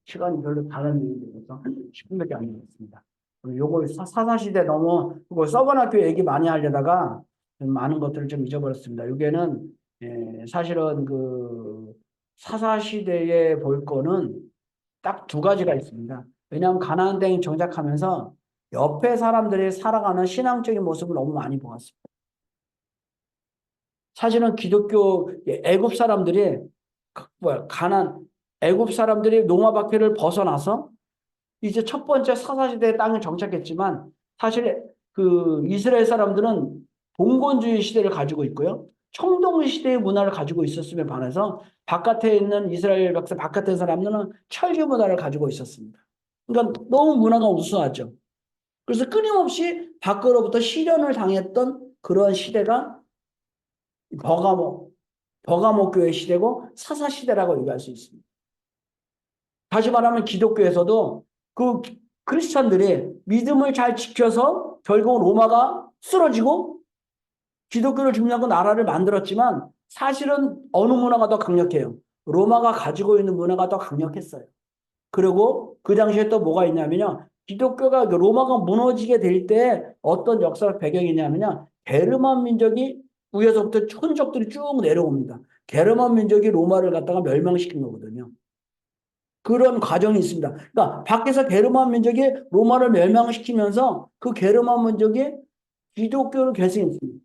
시간이 별로 다른 얘기라서 한 10분밖에 안 남았습니다. 요거 사사시대 너무 그거 서번학교 얘기 많이 하려다가 좀 많은 것들을 좀 잊어버렸습니다. 여기에는 사실은 그 사사시대에 볼 거는 딱 두 가지가 있습니다. 왜냐하면 가나안 땅에 정착하면서 옆에 사람들이 살아가는 신앙적인 모습을 너무 많이 보았습니다. 사실은 기독교 애굽 사람들이 가난 애굽 사람들이 노마 박해를 벗어나서 이제 첫 번째 사사시대의 땅에 정착했지만 사실 그 이스라엘 사람들은 봉건주의 시대를 가지고 있고요. 청동 시대의 문화를 가지고 있었음에 반해서 바깥에 있는 이스라엘 백성 바깥에 사람들은 철교 문화를 가지고 있었습니다. 그러니까 너무 문화가 우수하죠. 그래서 끊임없이 밖으로부터 시련을 당했던 그런 시대가 버가모 교회 시대고 사사 시대라고 얘기할 수 있습니다. 다시 말하면 기독교에서도 그 크리스천들이 믿음을 잘 지켜서 결국 로마가 쓰러지고 기독교를 중요하고 나라를 만들었지만 사실은 어느 문화가 더 강력해요? 로마가 가지고 있는 문화가 더 강력했어요. 그리고 그 당시에 또 뭐가 있냐면요. 기독교가 로마가 무너지게 될 때 어떤 역사적 배경이 있냐면요. 게르만 민족이 위에서부터 흔적들이 쭉 내려옵니다. 게르만 민족이 로마를 갖다가 멸망시킨 거거든요. 그런 과정이 있습니다. 그러니까 밖에서 게르만 민족이 로마를 멸망시키면서 그 게르만 민족이 기독교를 계승했습니다.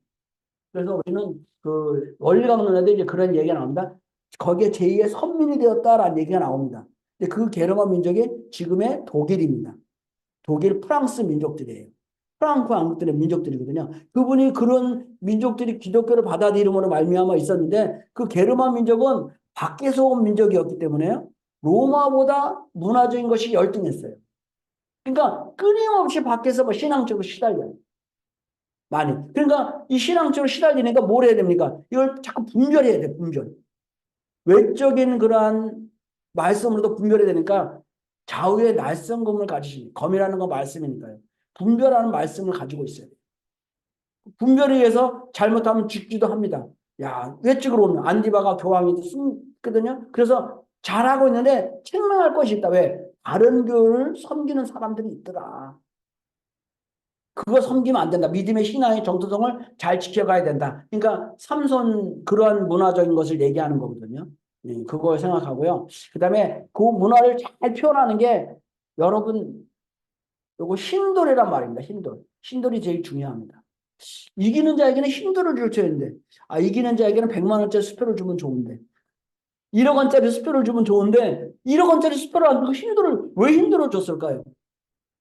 그래서 우리는 그 원리강론에도 이제 그런 얘기가 나옵니다. 거기에 제2의 선민이 되었다라는 얘기가 나옵니다. 근데 그 게르만 민족이 지금의 독일입니다. 독일, 프랑스 민족들이에요. 프랑크 왕국들의 민족들이거든요. 그분이 그런 민족들이 기독교를 받아들임으로 말미암아 있었는데 그 게르만 민족은 밖에서 온 민족이었기 때문에 로마보다 문화적인 것이 열등했어요. 그러니까 끊임없이 밖에서 뭐 신앙적으로 시달려요. 많이. 그러니까 이 신앙적으로 시달리니까 뭘 해야 됩니까? 이걸 자꾸 분별해야 돼, 분별. 외적인 그러한 말씀으로도 분별해야 되니까 좌우의 날성검을 가지시, 검이라는 건 말씀이니까요. 분별하는 말씀을 가지고 있어야 돼요. 분별에 의해서 잘못하면 죽기도 합니다. 야, 외적으로 오면 안디바가 교황이 숨거든요. 그래서 잘하고 있는데 책망할 것이 있다. 왜? 다른 교를 섬기는 사람들이 있더라. 그거 섬기면 안 된다. 믿음의 신앙의 정체성을 잘 지켜가야 된다. 그러니까 삼손 그러한 문화적인 것을 얘기하는 거거든요. 그걸 생각하고요. 그다음에 그 문화를 잘 표현하는 게 여러분 요거 힘돌이란 말입니다. 힘돌. 힘돌이 제일 중요합니다. 이기는 자에게는 힘돌을 줄 테는데 이기는 자에게는 100만 원짜리 수표를 주면 좋은데 1억 원짜리 수표를 주면 좋은데 1억 원짜리 수표를 안 주고 힘돌을 왜 힘들어 줬을까요?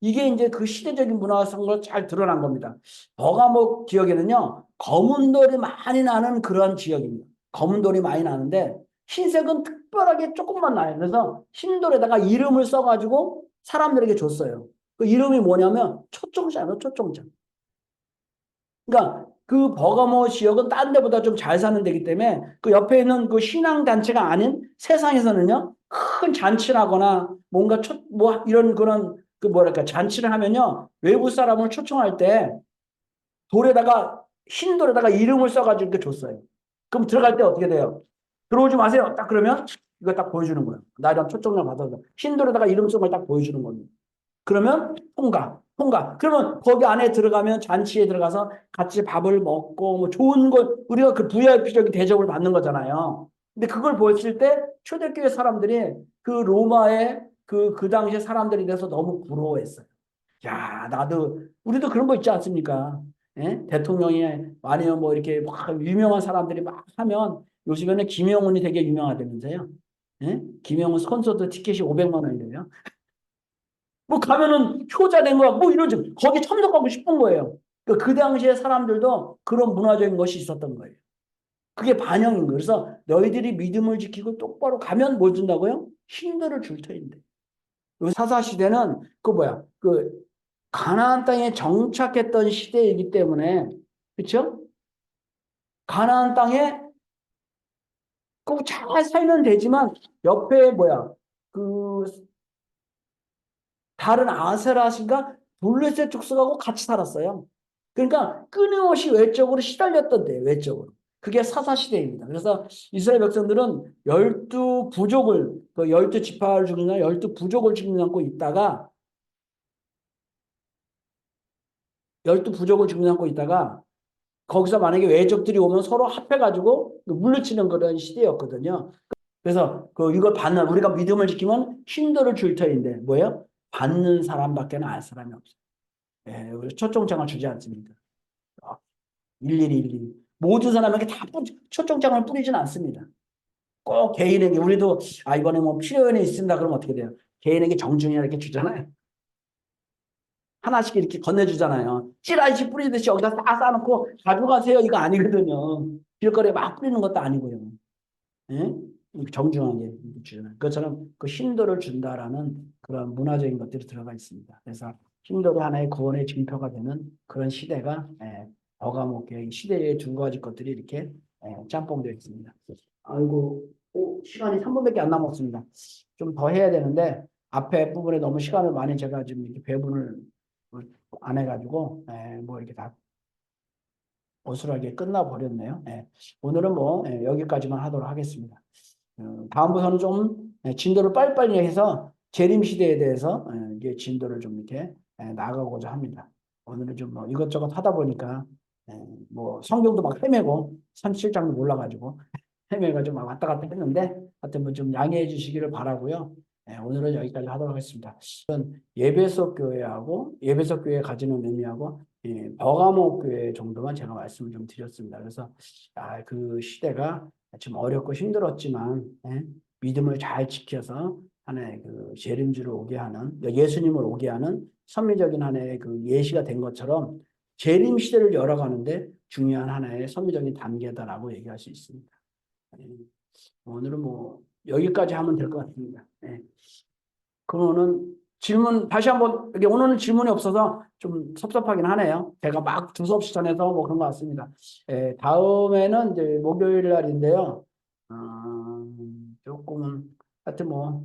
이게 이제 그 시대적인 문화성으로 잘 드러난 겁니다. 버가목 지역에는요, 검은 돌이 많이 나는 그런 지역입니다. 검은 돌이 많이 나는데, 흰색은 특별하게 조금만 나요. 그래서 흰돌에다가 이름을 써가지고 사람들에게 줬어요. 그 이름이 뭐냐면 초청장이에요, 초청장. 그러니까 그 버가모 지역은 딴 데보다 좀 잘 사는 데기 때문에 그 옆에 있는 그 신앙단체가 아닌 세상에서는요, 큰 잔치를 하거나 뭔가 뭐 이런 그런 그 뭐랄까 잔치를 하면요, 외부 사람을 초청할 때 돌에다가 흰 돌에다가 이름을 써가지고 이렇게 줬어요. 그럼 들어갈 때 어떻게 돼요? 들어오지 마세요. 딱 그러면 이거 딱 보여주는 거예요. 나 이런 초청장 받아서 흰 돌에다가 이름 쓴 걸 딱 보여주는 겁니다. 그러면 통과. 그러면 거기 안에 들어가면 잔치에 들어가서 같이 밥을 먹고 뭐 좋은 걸 우리가 그 VIP적인 대접을 받는 거잖아요. 근데 그걸 보였을 때 초대교회 사람들이 그 로마의 그 당시에 사람들이 돼서 너무 부러워했어요. 야, 우리도 그런 거 있지 않습니까? 예? 대통령이 아니면 뭐 이렇게 막 유명한 사람들이 막 하면 요즘에는 김영훈이 되게 유명하다면서요. 예? 김영훈 콘서트 티켓이 500만 원이래요. 뭐 가면은 효자 된 거야. 뭐 이러지. 거기 참석하고 싶은 거예요. 그 당시에 사람들도 그런 문화적인 것이 있었던 거예요. 그게 반영인 거예요. 그래서 너희들이 믿음을 지키고 똑바로 가면 뭘 준다고요? 힘들을 줄 터인데. 사사 시대는 그 뭐야? 그 가나안 땅에 정착했던 시대이기 때문에 그렇죠? 가나안 땅에 잘 살면 되지만 옆에 뭐야 그 다른 아세라신가 블레셋 족속하고 같이 살았어요. 그러니까 끊임없이 외적으로 시달렸던데 외적으로. 그게 사사 시대입니다. 그래서 이스라엘 백성들은 12부족을 그 12지파를 죽이나 12부족을 죽이지 않고 있다가 12부족을 죽이지 않고 있다가 거기서 만약에 외적들이 오면 서로 합해가지고 물리치는 그런 시대였거든요. 그래서 이걸 받는 우리가 믿음을 지키면 힘도를 줄 터인데 뭐예요? 받는 사람밖에는 알 사람이 없어요. 예, 우리 초청장을 주지 않습니까? 일일이 모든 사람에게 다 초청장을 뿌리진 않습니다. 꼭 개인에게 우리도 이번에 뭐 필요연이 있습니다. 그러면 어떻게 돼요? 개인에게 정중히 이렇게 주잖아요. 하나씩 이렇게 건네주잖아요. 찌라시 뿌리듯이 여기다 싹 싸놓고 가져가세요. 이거 아니거든요. 길거리에 막 뿌리는 것도 아니고요. 예? 정중하게 주잖아요. 그것처럼 그 힘도를 준다라는 그런 문화적인 것들이 들어가 있습니다. 그래서 힘도가 하나의 구원의 징표가 되는 그런 시대가 버가목의 시대의 두 가지 것들이 이렇게 짬뽕되어 있습니다. 아이고, 시간이 3분밖에 안 남았습니다. 좀 더 해야 되는데 앞에 부분에 너무 시간을 많이 제가 지금 이렇게 배분을 안 해가지고 뭐 이렇게 다 어수하게 끝나버렸네요. 오늘은 뭐 여기까지만 하도록 하겠습니다. 다음부터는 좀 진도를 빨리빨리 해서 재림 시대에 대해서 이게 진도를 좀 이렇게 나가고자 합니다. 오늘은 좀 뭐 이것저것 하다 보니까 뭐 성경도 막 헤매고 37장도 몰라가지고 헤매가지고 막 왔다 갔다 했는데 하여튼 뭐 좀 양해해 주시기를 바라고요. 오늘은 여기까지 하도록 하겠습니다. 예배석 교회하고 예배석 교회 가지는 의미하고 버가모 교회 정도만 제가 말씀을 좀 드렸습니다. 그래서 그 시대가 좀 어렵고 힘들었지만 믿음을 잘 지켜서 하나의 그 재림주를 오게 하는 예수님을 오게 하는 선미적인 하나의 그 예시가 된 것처럼 재림 시대를 열어가는데 중요한 하나의 선미적인 단계다라고 얘기할 수 있습니다. 오늘은 뭐 여기까지 하면 될 것 같습니다. 그러면은 질문 다시 한번 이게 오늘은 질문이 없어서 좀 섭섭하긴 하네요. 제가 막 두서없이 전해서 뭐 그런 것 같습니다. 다음에는 이제 목요일 날인데요. 조금은 하여튼 뭐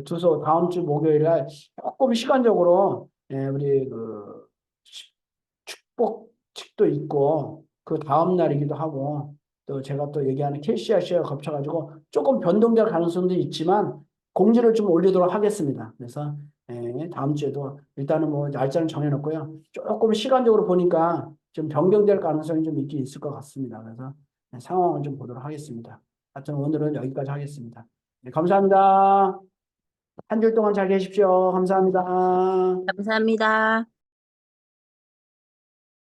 두서 다음 주 목요일 날 조금 시간적으로 우리 그 축복식도 있고 그 다음 날이기도 하고 또 제가 또 얘기하는 KCRC가 겹쳐가지고 조금 변동될 가능성도 있지만 공지를 좀 올리도록 하겠습니다. 그래서 다음 주에도 일단은 뭐 날짜는 정해놓고요. 조금 시간적으로 보니까 좀 변경될 가능성이 좀 있긴 있을 것 같습니다. 그래서 상황을 좀 보도록 하겠습니다. 하여튼 오늘은 여기까지 하겠습니다. 감사합니다. 한 줄 동안 잘 계십시오. 감사합니다. 감사합니다.